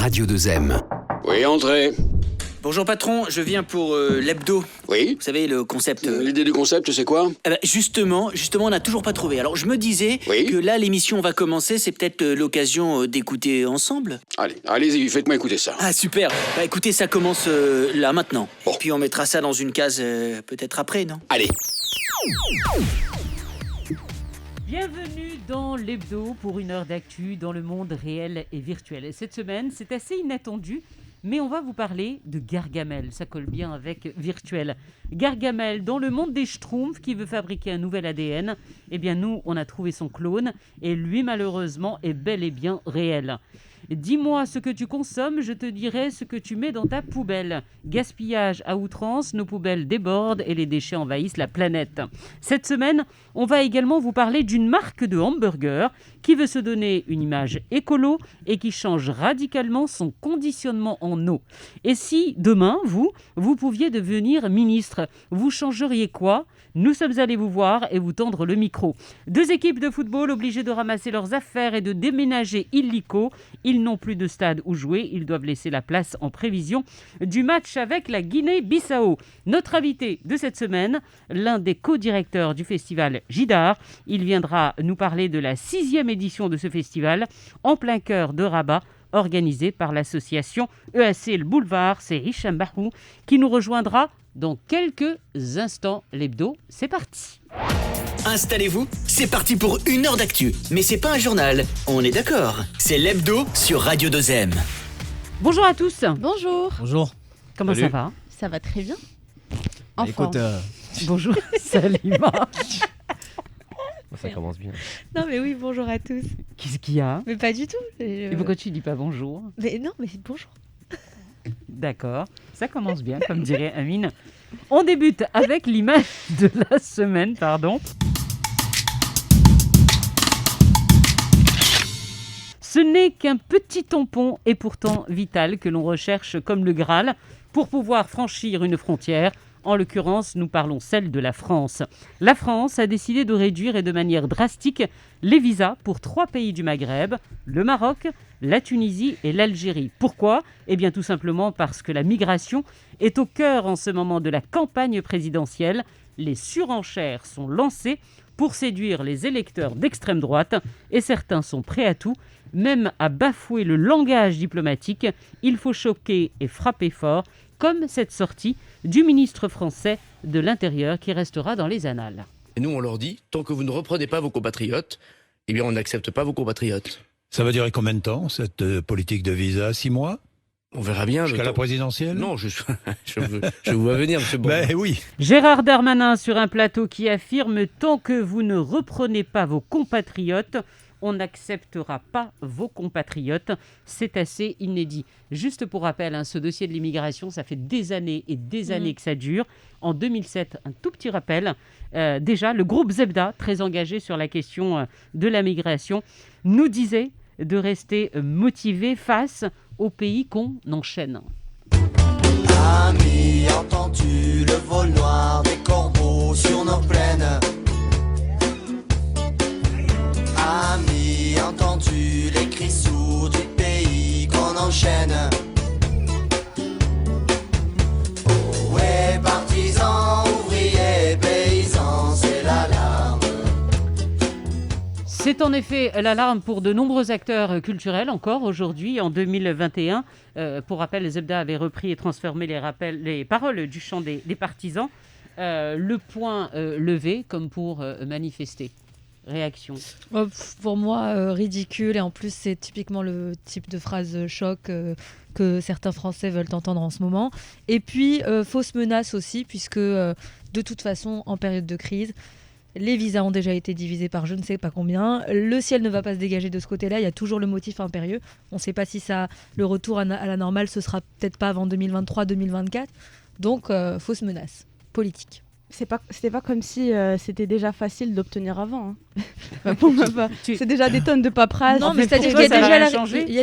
Radio 2M. Oui, entrez. Bonjour patron, je viens pour l'hebdo. Oui. Vous savez, le concept... L'idée du concept, c'est quoi? Justement, on n'a toujours pas trouvé. Alors je me disais que là, l'émission va commencer, c'est peut-être l'occasion d'écouter ensemble. Allez-y, faites-moi écouter ça. Ah super, écoutez, ça commence là, maintenant. Bon. Puis on mettra ça dans une case peut-être après, non? Allez. Bienvenue dans l'hebdo pour une heure d'actu dans le monde réel et virtuel. Et cette semaine, c'est assez inattendu, mais on va vous parler de Gargamel. Ça colle bien avec virtuel. Gargamel, dans le monde des Schtroumpfs qui veut fabriquer un nouvel ADN, eh bien nous, on a trouvé son clone et lui, malheureusement, est bel et bien réel. Dis-moi ce que tu consommes, je te dirai ce que tu mets dans ta poubelle. Gaspillage à outrance, nos poubelles débordent et les déchets envahissent la planète. Cette semaine, on va également vous parler d'une marque de hamburger qui veut se donner une image écolo et qui change radicalement son conditionnement en eau. Et si demain, vous pouviez devenir ministre, vous changeriez quoi ? Nous sommes allés vous voir et vous tendre le micro. 2 équipes de football obligées de ramasser leurs affaires et de déménager illico. Ils n'ont plus de stade où jouer. Ils doivent laisser la place en prévision du match avec la Guinée-Bissau. Notre invité de cette semaine, l'un des co-directeurs du festival Jidar. Il viendra nous parler de la 6e édition de ce festival en plein cœur de Rabat, organisé par l'association EAC Le Boulevard. C'est Hicham Bahou qui nous rejoindra dans quelques instants. L'hebdo, c'est parti. Installez-vous, c'est parti pour une heure d'actu. Mais c'est pas un journal, on est d'accord. C'est l'hebdo sur Radio 2M. Bonjour à tous. Bonjour. Bonjour. Comment ça va ? Ça va très bien. En forme. Écoute, Bonjour Salima. ça commence bien. Non mais oui, bonjour à tous. Qu'est-ce qu'il y a ? Mais pas du tout. Et pourquoi tu dis pas bonjour ? Mais non, mais bonjour. D'accord, ça commence bien, comme dirait Amine. On débute avec l'image de la semaine, Ce n'est qu'un petit tampon et pourtant vital que l'on recherche comme le Graal pour pouvoir franchir une frontière. En l'occurrence, nous parlons celle de la France. La France a décidé de réduire et de manière drastique les visas pour 3 pays du Maghreb, le Maroc, la Tunisie et l'Algérie. Pourquoi ? Eh bien tout simplement parce que la migration est au cœur en ce moment de la campagne présidentielle. Les surenchères sont lancées pour séduire les électeurs d'extrême droite et certains sont prêts à tout, même à bafouer le langage diplomatique. Il faut choquer et frapper fort, comme cette sortie du ministre français de l'Intérieur qui restera dans les annales. Et nous, on leur dit, tant que vous ne reprenez pas vos compatriotes, eh bien, on n'accepte pas vos compatriotes. Ça va durer combien de temps, cette politique de visa ? 6 mois ? On verra bien. Jusqu'à la présidentielle ? Non, je vous vois venir, monsieur Bon. Ben oui. Gérard Darmanin sur un plateau qui affirme « Tant que vous ne reprenez pas vos compatriotes, on n'acceptera pas vos compatriotes ». C'est assez inédit. Juste pour rappel, ce dossier de l'immigration, ça fait des années et des années que ça dure. En 2007, un tout petit rappel, déjà, le groupe Zebda, très engagé sur la question de la migration, nous disait de rester motivé face aux pays qu'on enchaîne. Ami, entends-tu le vol noir des corbeaux sur nos plaines ? Ami, entends-tu les cris sourds du pays qu'on enchaîne ? Oh ouais, partisans, ouvriers, paysans, c'est l'alarme. C'est en effet l'alarme pour de nombreux acteurs culturels encore aujourd'hui, en 2021. Pour rappel, Zebda avait repris et transformé les paroles du chant des partisans. Le poing levé comme pour manifester. Réaction. Pour moi, ridicule. Et en plus, c'est typiquement le type de phrase choc que certains Français veulent entendre en ce moment. Et puis, fausse menace aussi, puisque de toute façon, en période de crise, les visas ont déjà été divisés par je ne sais pas combien. Le ciel ne va pas se dégager de ce côté-là. Il y a toujours le motif impérieux. On ne sait pas si le retour à la normale, ce sera peut-être pas avant 2023-2024. Donc, fausse menace politique. c'était pas comme si c'était déjà facile d'obtenir avant. Hein. Pour moi, c'est déjà des tonnes de paperasse. Non, mais c'est-à-dire qu'il y a déjà changé.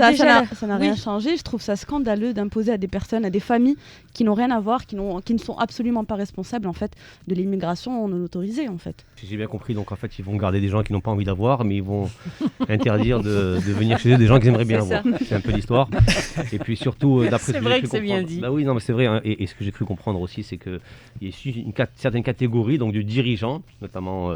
Ça n'a rien changé. Je trouve ça scandaleux d'imposer à des personnes, à des familles qui n'ont rien à voir, qui ne sont absolument pas responsables en fait de l'immigration non autorisée en fait. J'ai bien compris, donc en fait ils vont garder des gens qui n'ont pas envie d'avoir, mais ils vont interdire de venir chez eux des gens qu'ils aimeraient bien avoir. C'est un peu l'histoire. Et puis surtout, d'après ce que j'ai cru comprendre, dit. Bah oui, non, mais c'est vrai. Hein, et ce que j'ai cru comprendre aussi, c'est qu'il y a certaines catégories, donc de dirigeants, notamment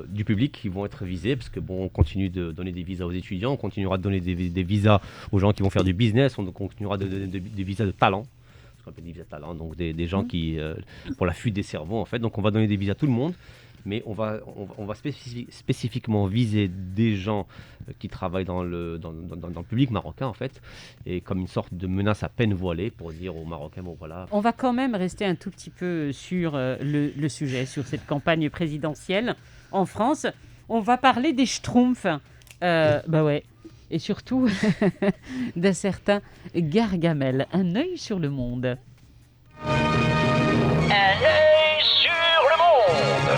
du public, qui vont être visés, parce que on continue de donner des visas aux étudiants, on continuera de donner des visas aux gens qui vont faire du business, on continuera de donner des visas de talent. Ce qu'on appelle des visas de talent, donc des gens qui pour la fuite des cerveaux en fait. Donc on va donner des visas à tout le monde. Mais on va spécifiquement viser des gens qui travaillent dans le public marocain, en fait, et comme une sorte de menace à peine voilée pour dire aux Marocains, bon voilà. On va quand même rester un tout petit peu sur le sujet, sur cette campagne présidentielle en France. On va parler des Schtroumpfs. Bah ouais. Et surtout d'un certain Gargamel. Un œil sur le monde. Un œil sur le monde.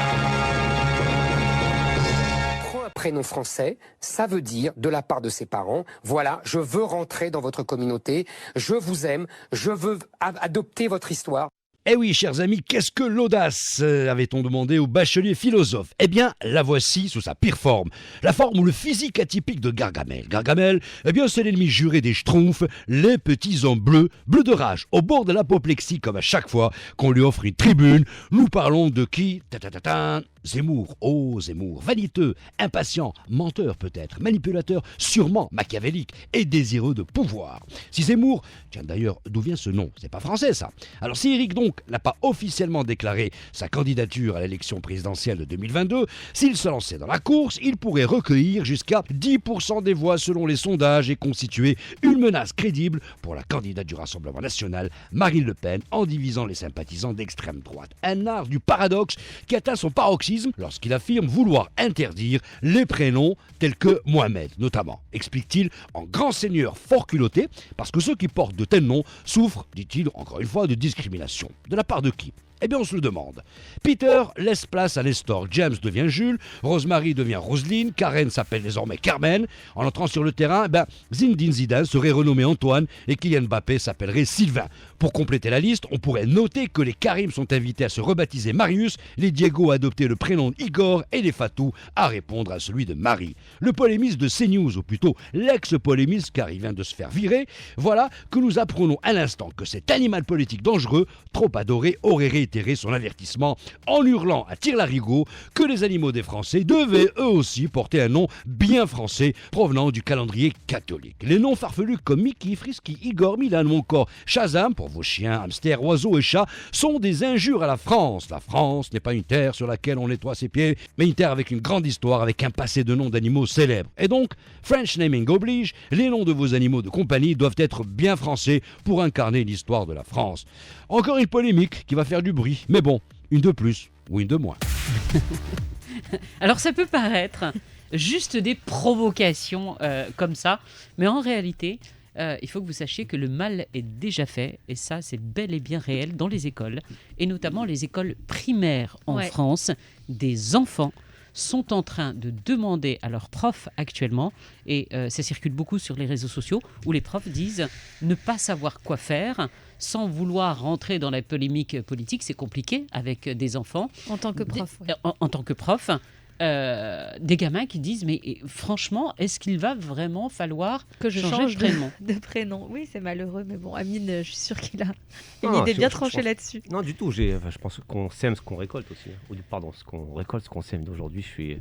Prénom français, ça veut dire de la part de ses parents, voilà, je veux rentrer dans votre communauté, je vous aime, je veux adopter votre histoire. Eh oui, chers amis, qu'est-ce que l'audace, avait-on demandé au bachelier philosophe? Eh bien, la voici sous sa pire forme. La forme ou le physique atypique de Gargamel. Gargamel, eh bien, c'est l'ennemi juré des Schtroumpfs, les petits hommes bleus de rage, au bord de l'apoplexie, comme à chaque fois qu'on lui offre une tribune. Nous parlons de qui? Zemmour, oh Zemmour, vaniteux, impatient, menteur peut-être, manipulateur, sûrement machiavélique et désireux de pouvoir. Si Zemmour, tiens d'ailleurs, d'où vient ce nom? C'est pas français ça. Alors si Éric donc n'a pas officiellement déclaré sa candidature à l'élection présidentielle de 2022, s'il se lançait dans la course, il pourrait recueillir jusqu'à 10% des voix selon les sondages et constituer une menace crédible pour la candidate du Rassemblement national, Marine Le Pen, en divisant les sympathisants d'extrême droite. Un art du paradoxe qui atteint son paroxysme lorsqu'il affirme vouloir interdire les prénoms tels que Mohamed, notamment, explique-t-il, en grand seigneur fort culotté, parce que ceux qui portent de tels noms souffrent, dit-il, encore une fois, de discrimination. De la part de qui? Eh bien, on se le demande. Peter laisse place à Nestor, James devient Jules, Rosemary devient Roselyne, Karen s'appelle désormais Carmen. En entrant sur le terrain, Zinedine Zidane serait renommé Antoine et Kylian Mbappé s'appellerait Sylvain. Pour compléter la liste, on pourrait noter que les Karim sont invités à se rebaptiser Marius, les Diego à adopter le prénom Igor et les Fatou à répondre à celui de Marie. Le polémiste de CNews, ou plutôt l'ex-polémiste car il vient de se faire virer, voilà que nous apprenons à l'instant que cet animal politique dangereux, trop adoré, aurait réitéré son avertissement en hurlant à tire-larigot que les animaux des Français devaient eux aussi porter un nom bien français provenant du calendrier catholique. Les noms farfelus comme Mickey, Frisky, Igor, Milan ou encore Shazam pour vos chiens, hamsters, oiseaux et chats sont des injures à la France. La France n'est pas une terre sur laquelle on nettoie ses pieds, mais une terre avec une grande histoire, avec un passé de noms d'animaux célèbres. Et donc, French naming oblige, les noms de vos animaux de compagnie doivent être bien français pour incarner l'histoire de la France. Encore une polémique qui va faire du bruit, mais bon, une de plus ou une de moins. Alors ça peut paraître juste des provocations comme ça, mais en réalité, il faut que vous sachiez que le mal est déjà fait, et ça c'est bel et bien réel dans les écoles, et notamment les écoles primaires en France. Des enfants sont en train de demander à leurs profs actuellement, et ça circule beaucoup sur les réseaux sociaux, où les profs disent ne pas savoir quoi faire, sans vouloir rentrer dans la polémique politique, c'est compliqué avec des enfants. En tant que prof. En tant que prof. Des gamins qui disent mais franchement, est-ce qu'il va vraiment falloir que je changer de prénom? Oui, c'est malheureux, mais bon, Amine, je suis sûr qu'il a une idée bien tranchée là-dessus. Non, du tout. Je pense qu'on sème ce qu'on récolte aussi. Pardon, ce qu'on récolte, ce qu'on sème. D'aujourd'hui, je suis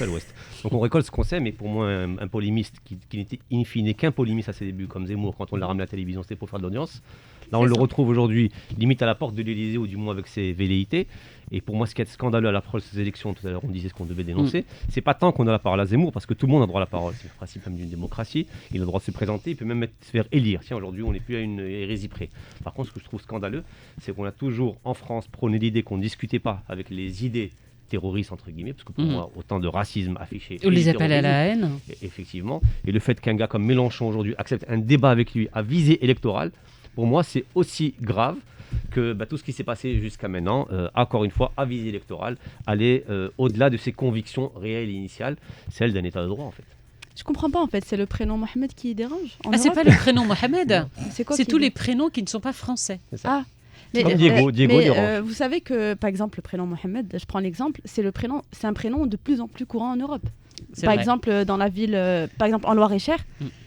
à l'ouest. Donc on récolte ce qu'on sème, et pour moi, un polémiste qui n'était in fine qu'un polémiste à ses débuts, comme Zemmour, quand on l'a ramené à la télévision, c'était pour faire de l'audience. Là, on le retrouve aujourd'hui limite à la porte de l'Élysée, ou du moins avec ses velléités. Et pour moi, ce qui est scandaleux à l'approche de ces élections, tout à l'heure on disait ce qu'on devait dénoncer, c'est pas tant qu'on a la parole à Zemmour, parce que tout le monde a droit à la parole, c'est le principe même d'une démocratie, il a le droit de se présenter, il peut même se faire élire. Tiens, aujourd'hui on n'est plus à une hérésie près. Par contre, ce que je trouve scandaleux, c'est qu'on a toujours en France prôné l'idée qu'on ne discutait pas avec les idées terroristes entre guillemets, parce que pour moi autant de racisme affiché, ou les appels à la haine, effectivement, et le fait qu'un gars comme Mélenchon aujourd'hui accepte un débat avec lui à visée électorale, pour moi, c'est aussi grave que tout ce qui s'est passé jusqu'à maintenant, encore une fois, à visée électorale, aller au-delà de ses convictions réelles et initiales, celles d'un état de droit en fait. Je comprends pas en fait, c'est le prénom Mohamed qui dérange en c'est Europe. pas le prénom Mohamed, c'est quoi c'est qui tous dé- les prénoms qui ne sont pas français. Ah. Comme Diego dérange. Vous savez que par exemple le prénom Mohamed, je prends l'exemple, c'est un prénom de plus en plus courant en Europe. C'est Par vrai. exemple, dans la ville, par exemple en Loir-et-Cher,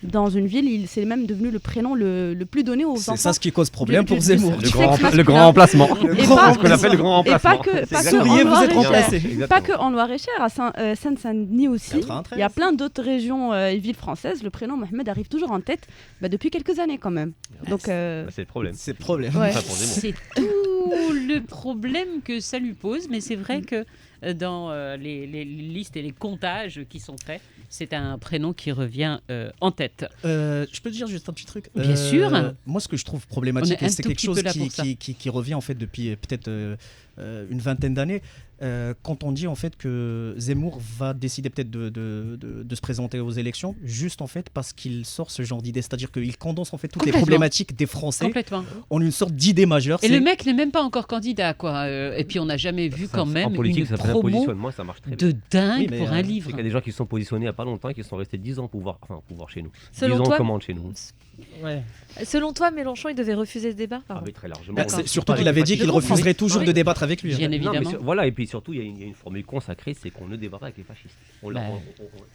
dans une ville, c'est même devenu le prénom le plus donné aux enfants. C'est ça ce qui cause problème pour Zemmour. Le grand remplacement. Ce qu'on appelle le grand remplacement. Et pas que Souriez, vous êtes remplacé. Pas que en Loir-et-cher, à Seine-Saint-Denis aussi. Il y a un train, Il y a plein d'autres régions et villes françaises. Le prénom Mohamed arrive toujours en tête depuis quelques années quand même. Donc C'est le problème. C'est le problème. Ouais. Enfin, pour Zemmour. C'est tout le problème que ça lui pose, mais c'est vrai que dans les listes et les comptages qui sont faits, c'est un prénom qui revient en tête. Je peux te dire juste un petit truc Bien sûr. Moi, ce que je trouve problématique, On est et un c'est tout quelque petit chose peu là pour ça. qui revient en fait depuis peut-être une vingtaine d'années, quand on dit en fait que Zemmour va décider peut-être de se présenter aux élections, juste en fait parce qu'il sort ce genre d'idée, c'est-à-dire qu'il condense en fait toutes les Complètement. problématiques des Français Complètement. en une sorte d'idée majeure. Et C'est- le mec n'est même pas encore candidat, quoi. Et puis on n'a jamais vu quand même en politique, une ça s'appelle un promo positionnement, ça marche très bien. de dingue Oui, mais, pour un C'est livre. qu'il y a des gens qui se sont positionnés il n'y a pas longtemps et qui sont restés 10 ans au pouvoir chez nous. Selon 10 ans toi- de commande chez nous. Ouais. Selon toi, Mélenchon, il devait refuser ce débat? Ah Pardon. oui, très largement. Bah, On c'est a- surtout pas- qu'il avait pas dit qu'il fasciste. refuserait toujours Oui. de débattre avec lui. Bien Non, mais évidemment. voilà, et puis surtout, il y a une formule consacrée, c'est qu'on ne débat pas avec les fascistes. Bah.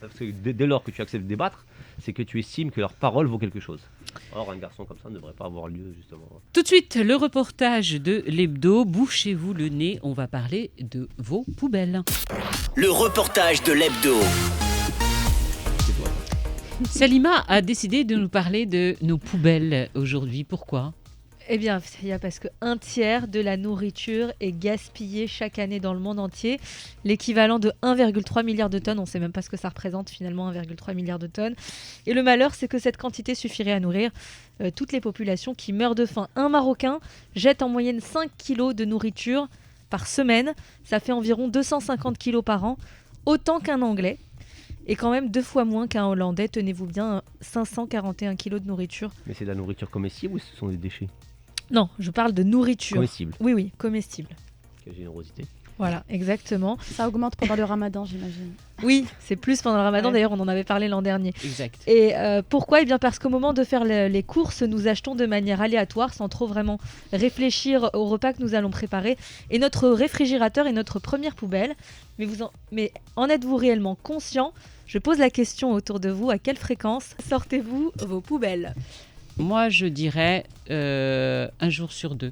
Parce que dès lors que tu acceptes de débattre, c'est que tu estimes que leur parole vaut quelque chose. Or, un garçon comme ça ne devrait pas avoir lieu, justement. Tout de suite, le reportage de l'Hebdo. Bouchez-vous le nez, on va parler de vos poubelles. Le reportage de l'Hebdo. Salima a décidé de nous parler de nos poubelles aujourd'hui. Pourquoi ? Eh bien, il y a parce qu'un tiers de la nourriture est gaspillée chaque année dans le monde entier, l'équivalent de 1,3 milliard de tonnes. On ne sait même pas ce que ça représente finalement, 1,3 milliard de tonnes. Et le malheur, c'est que cette quantité suffirait à nourrir toutes les populations qui meurent de faim. Un Marocain jette en moyenne 5 kilos de nourriture par semaine. Ça fait environ 250 kilos par an, autant qu'un Anglais. Et quand même 2 fois moins qu'un Hollandais, tenez-vous bien, 541 kilos de nourriture. Mais c'est de la nourriture comestible ou ce sont des déchets? Non, je parle de nourriture. Comestible. Oui, comestible. Quelle générosité. Voilà, exactement. ça augmente pendant le ramadan, j'imagine. Oui, c'est plus pendant le ramadan, Ouais. d'ailleurs on en avait parlé l'an dernier. Exact. Et pourquoi ? Eh bien parce qu'au moment de faire les courses, nous achetons de manière aléatoire, sans trop vraiment réfléchir au repas que nous allons préparer. Et notre réfrigérateur est notre première poubelle. Mais en êtes-vous réellement conscient ? Je pose la question autour de vous, à quelle fréquence sortez-vous vos poubelles ? Moi, je dirais un jour sur deux.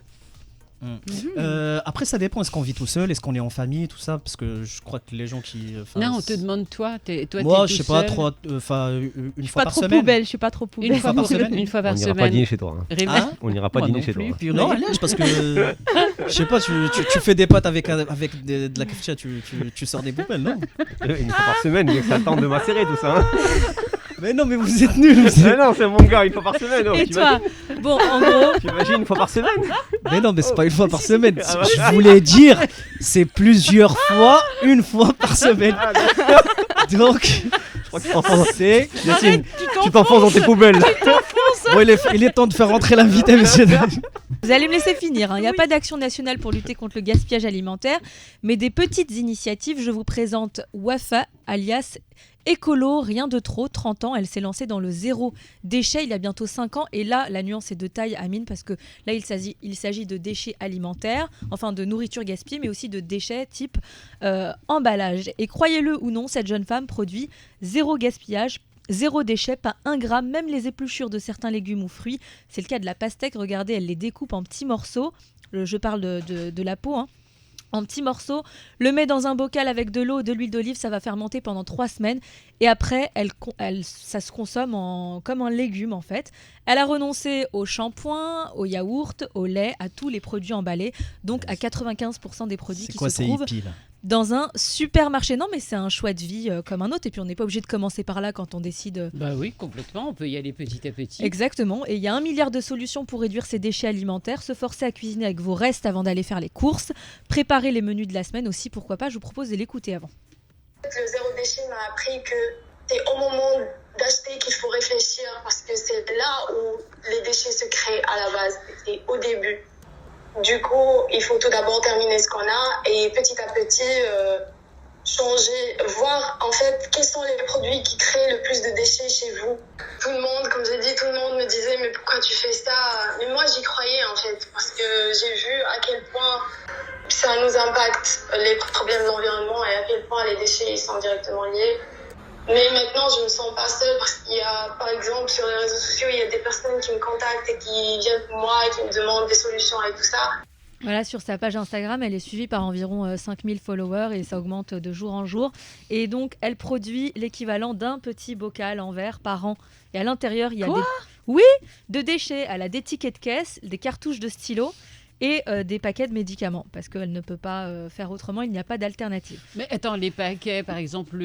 Après, ça dépend. Est-ce qu'on vit tout seul? Est-ce qu'on est en famille? Tout ça. Parce que je crois que les gens qui. Non, on te demande toi. Moi, t'es je sais tout pas, seul. une Je suis fois pas par trop semaine. poubelle, je suis pas trop poubelle. Une fois par semaine. Une fois par On n'ira semaine. pas dîner chez toi. Hein. Hein? On n'ira pas Moi dîner non chez plus, toi. purée. Non, allège, parce que je sais pas, tu fais des pâtes avec de la cafetière, tu sors des poubelles, non? Une fois par semaine, mais que ça tente de macérer tout ça. Hein. Mais non, mais vous êtes nuls. Mais non, c'est mon gars, une fois par semaine. Et toi ? Bon, en gros, T'imagines une fois par semaine? Mais non, mais c'est pas une fois par semaine. Ah ouais. Je voulais dire, c'est plusieurs fois, une fois par semaine. Donc, Je crois que tu t'enfonces. c'est. Yacine, tu t'enfonces dans tes poubelles. Bon, il est temps de faire rentrer l'invité, monsieur. vous allez me laisser finir. Il n'y a pas d'action nationale pour lutter contre le gaspillage alimentaire, mais des petites initiatives. Je vous présente Wafa, alias Écolo, rien de trop, 30 ans. Elle s'est lancée dans le zéro déchet il y a bientôt 5 ans. Et là, la nuance est de taille, Amine, parce que là, il s'agit de déchets alimentaires, enfin de nourriture gaspillée, mais aussi de déchets type emballage. Et croyez-le ou non, cette jeune femme produit zéro gaspillage. Zéro déchet, pas 1 gramme, même les épluchures de certains légumes ou fruits. C'est le cas de la pastèque. Regardez, elle les découpe en petits morceaux. Je parle de la peau, hein. En petits morceaux, le met dans un bocal avec de l'eau, de l'huile d'olive, ça va fermenter pendant 3 semaines. Et après, ça se consomme comme un légume en fait. Elle a renoncé au shampoing, au yaourt, au lait, à tous les produits emballés. Donc à 95% des produits C'est qui quoi se ces trouvent hippies là? dans un supermarché. Non, mais c'est un choix de vie comme un autre. Et puis on n'est pas obligé de commencer par là quand on décide. Bah oui, complètement. On peut y aller petit à petit. Exactement. Et il y a 1 milliard de solutions pour réduire ces déchets alimentaires. Se forcer à cuisiner avec vos restes avant d'aller faire les courses. Préparer les menus de la semaine aussi, pourquoi pas. Je vous propose de l'écouter avant. Le zéro déchet m'a appris que c'est au moment d'acheter qu'il faut réfléchir parce que c'est là où les déchets se créent à la base, c'est au début. Du coup, il faut tout d'abord terminer ce qu'on a et petit à petit changer, voir en fait quels sont les produits qui créent le plus de déchets chez vous. Tout le monde, comme j'ai dit, tout le monde me disait mais pourquoi tu fais ça? Mais moi j'y croyais en fait parce que j'ai vu à quel point ça nous impacte les problèmes de l'environnement et à quel point les déchets ils sont directement liés. Mais maintenant je me sens pas seule parce qu'il y a par exemple sur les réseaux sociaux il y a des personnes qui me contactent et qui viennent pour moi et qui me demandent des solutions et tout ça. Voilà, sur sa page Instagram, elle est suivie par environ 5000 followers et ça augmente de jour en jour. Et donc, elle produit l'équivalent d'un petit bocal en verre par an. Et à l'intérieur, il y a de déchets. Elle a des tickets de caisse, des cartouches de stylo et des paquets de médicaments. Parce qu'elle ne peut pas faire autrement, il n'y a pas d'alternative. Mais attends, les paquets, par exemple,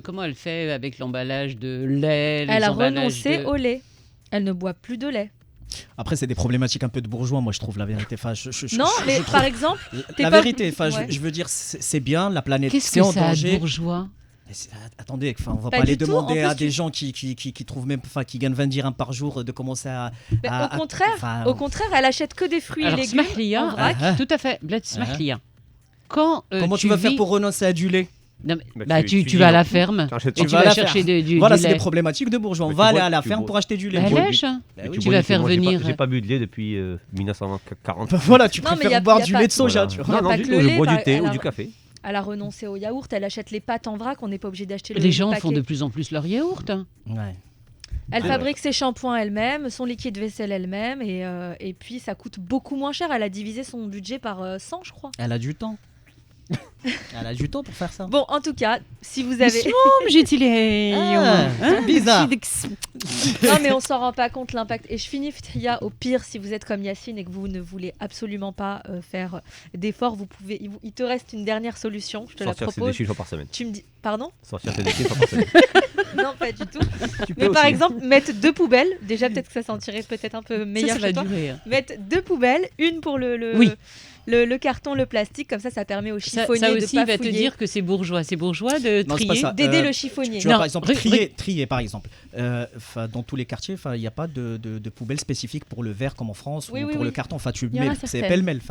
comment elle fait avec l'emballage de lait? Elle a renoncé au lait. Elle ne boit plus de lait. Après, c'est des problématiques un peu de bourgeois, moi je trouve la vérité. Enfin, mais par exemple, la vérité, je veux dire, c'est bien, la planète, c'est en danger. Qu'est-ce que ça, bourgeois? Attendez, on va pas aller demander à des gens qui trouvent même, qui gagnent 20 dirhams par jour de commencer à. Au contraire, elle achète que des fruits et légumes en vrac. Tout à fait, comment tu vas faire pour renoncer à du lait? Non, tu vas à la ferme et tu vas chercher du lait. Voilà, c'est des problématiques de bourgeois. On va aller à la ferme pour acheter du lait. Tu vas faire venir. J'ai pas bu de lait depuis 1940. Voilà, tu préfères boire du lait de soja. Non, je bois du thé ou du café. Elle a renoncé au yaourt, elle achète les pâtes en vrac, on n'est pas obligé d'acheter le Les gens paquet. font de plus en plus leur yaourt. Elle fabrique ses shampoings elle-même, son liquide vaisselle elle-même et puis ça coûte beaucoup moins cher. Elle a divisé son budget par 100, je crois. Elle a du temps. Elle a du temps pour faire ça. Bon, en tout cas, si vous avez... Bizarre. Non, mais on s'en rend pas compte l'impact. Et je finis, Ftria, au pire, si vous êtes comme Yacine et que vous ne voulez absolument pas faire d'efforts, vous pouvez. Il te reste une dernière solution, je te la propose. Sortir ses déchets une fois par semaine. Tu me dis, pardon? Sortir ses déchets une fois par semaine. Non, pas du tout. Mais par exemple, mettre 2 poubelles. Déjà, peut-être que ça sentirait peut-être un peu meilleur chez toi. Mettre 2 poubelles, une pour le carton, le plastique, comme ça permet au chiffonnier ça de aussi pas va te fouiller. dire que c'est bourgeois de trier, d'aider le chiffonnier. Tu vois, par exemple, trier par exemple. Dans tous les quartiers, il n'y a pas de poubelle spécifique pour le verre comme en France ou pour le carton. Enfin, tu mets, c'est pêle-mêle.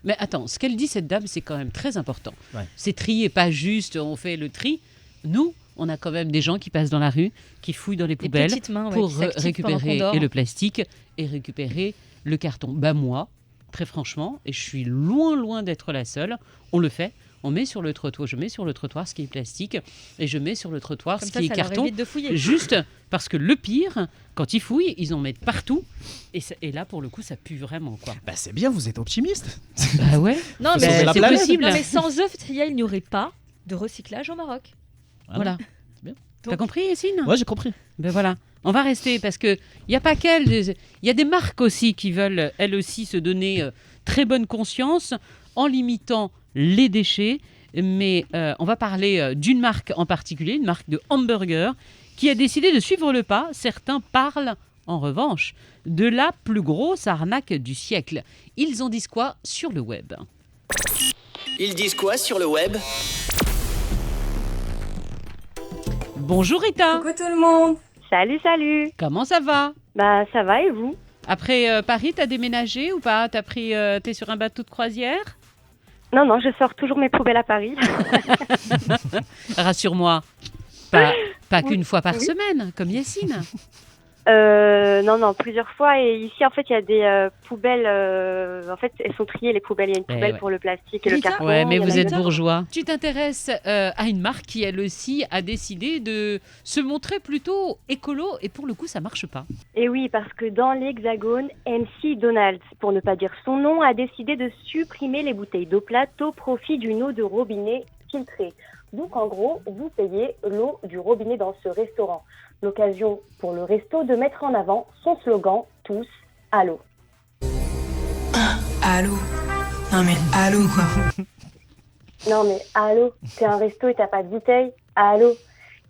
Mais attends, ce qu'elle dit cette dame, c'est quand même très important. C'est trier, pas juste on fait le tri. Nous, on a quand même des gens qui passent dans la rue, qui fouillent dans les poubelles pour récupérer le plastique et récupérer le carton. Moi, très franchement, et je suis loin d'être la seule, on le fait. On met sur le trottoir, je mets sur le trottoir ce qui est plastique et je mets sur le trottoir ce qui est carton. Juste parce que le pire, quand ils fouillent, ils en mettent partout et là pour le coup ça pue vraiment quoi. C'est bien, vous êtes optimiste. Ouais. Non mais c'est possible. Non, mais sans eux, il n'y aurait pas de recyclage au Maroc. Voilà. C'est bien. T'as compris, Yacine? Ouais, j'ai compris. Voilà. On va rester parce que il y a pas qu'elle, il y a des marques aussi qui veulent elles aussi se donner très bonne conscience en limitant les déchets. Mais on va parler d'une marque en particulier, une marque de hamburger qui a décidé de suivre le pas. Certains parlent en revanche de la plus grosse arnaque du siècle. Ils en disent quoi sur le web? Ils disent quoi sur le web? Bonjour Rita. Coucou tout le monde. Salut. Comment ça va? Ça va et vous? Après Paris, t'as déménagé ou pas? T'es sur un bateau de croisière? Non, je sors toujours mes poubelles à Paris. Rassure-moi, pas qu'une fois par semaine, comme Yacine. Non, plusieurs fois. Et ici, en fait, il y a des poubelles. En fait, elles sont triées, les poubelles. Il y a une poubelle pour le plastique et le carton. Ouais, mais vous êtes bourgeois. Tu t'intéresses à une marque qui, elle aussi, a décidé de se montrer plutôt écolo. Et pour le coup, ça marche pas. Et oui, parce que dans l'Hexagone, MC Donald, pour ne pas dire son nom, a décidé de supprimer les bouteilles d'eau plate au profit d'une eau de robinet filtrée. Donc, en gros, vous payez l'eau du robinet dans ce restaurant. L'occasion pour le resto de mettre en avant son slogan « Tous à l'eau ». À l'eau. Non mais à l'eau quoi. Non mais à l'eau, t'es un resto et t'as pas de bouteille, à l'eau.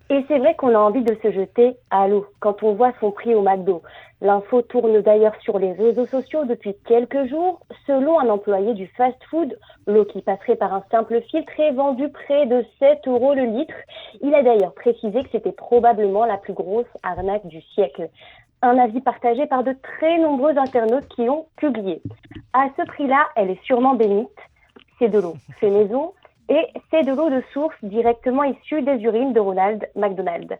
Et c'est vrai qu'on a envie de se jeter à l'eau quand on voit son prix au McDo. L'info tourne d'ailleurs sur les réseaux sociaux depuis quelques jours. Selon un employé du fast-food, l'eau qui passerait par un simple filtre est vendue près de 7 € le litre. Il a d'ailleurs précisé que c'était probablement la plus grosse arnaque du siècle. Un avis partagé par de très nombreux internautes qui ont publié. À ce prix-là, elle est sûrement bénite. C'est de l'eau fait maison et c'est de l'eau de source directement issue des urines de Ronald McDonald.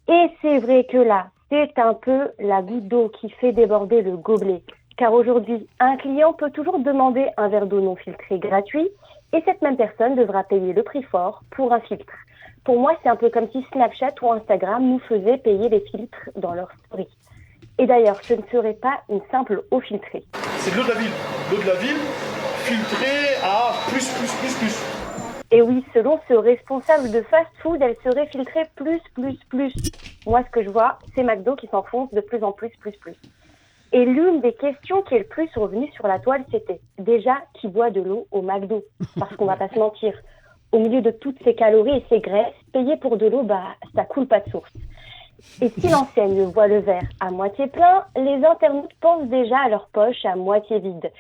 Et c'est vrai que là, c'est un peu la goutte d'eau qui fait déborder le gobelet. Car aujourd'hui, un client peut toujours demander un verre d'eau non filtré gratuit et cette même personne devra payer le prix fort pour un filtre. Pour moi, c'est un peu comme si Snapchat ou Instagram nous faisaient payer les filtres dans leurs stories. Et d'ailleurs, ce ne serait pas une simple eau filtrée. C'est de l'eau de la ville. L'eau de la ville filtrée à plus. Et oui, selon ce responsable de fast-food, elle serait filtrée plus. Moi, ce que je vois, c'est McDo qui s'enfonce de plus en plus. Et l'une des questions qui est le plus revenue sur la toile, c'était déjà qui boit de l'eau au McDo. Parce qu'on va pas se mentir, au milieu de toutes ces calories et ces graisses, payer pour de l'eau, ça coule pas de source. Et si l'enseigne voit le verre à moitié plein, les internautes pensent déjà à leur poche à moitié vide.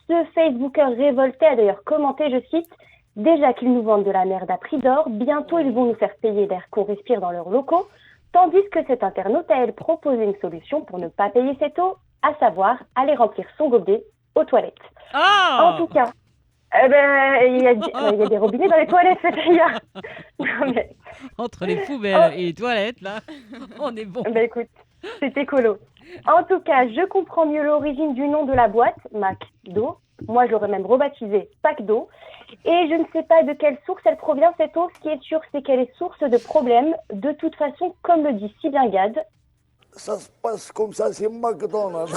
Ce Facebooker révolté a d'ailleurs commenté, je cite, « Déjà qu'ils nous vendent de la merde à prix d'or, bientôt ils vont nous faire payer l'air qu'on respire dans leurs locaux », tandis que cet internaute a, elle, proposé une solution pour ne pas payer cette eau, à savoir aller remplir son gobelet aux toilettes. En tout cas, il y a des robinets dans les toilettes, c'est d'ailleurs. Entre les poubelles et les toilettes, là, on est bon. Écoute, c'est écolo. En tout cas, je comprends mieux l'origine du nom de la boîte, McDo. Moi, je l'aurais même rebaptisé Pack d'eau. Et je ne sais pas de quelle source elle provient, cette eau. Ce qui est sûr, c'est qu'elle est source de problèmes. De toute façon, comme le dit si bien Gad, ça se passe comme ça, c'est McDonald's.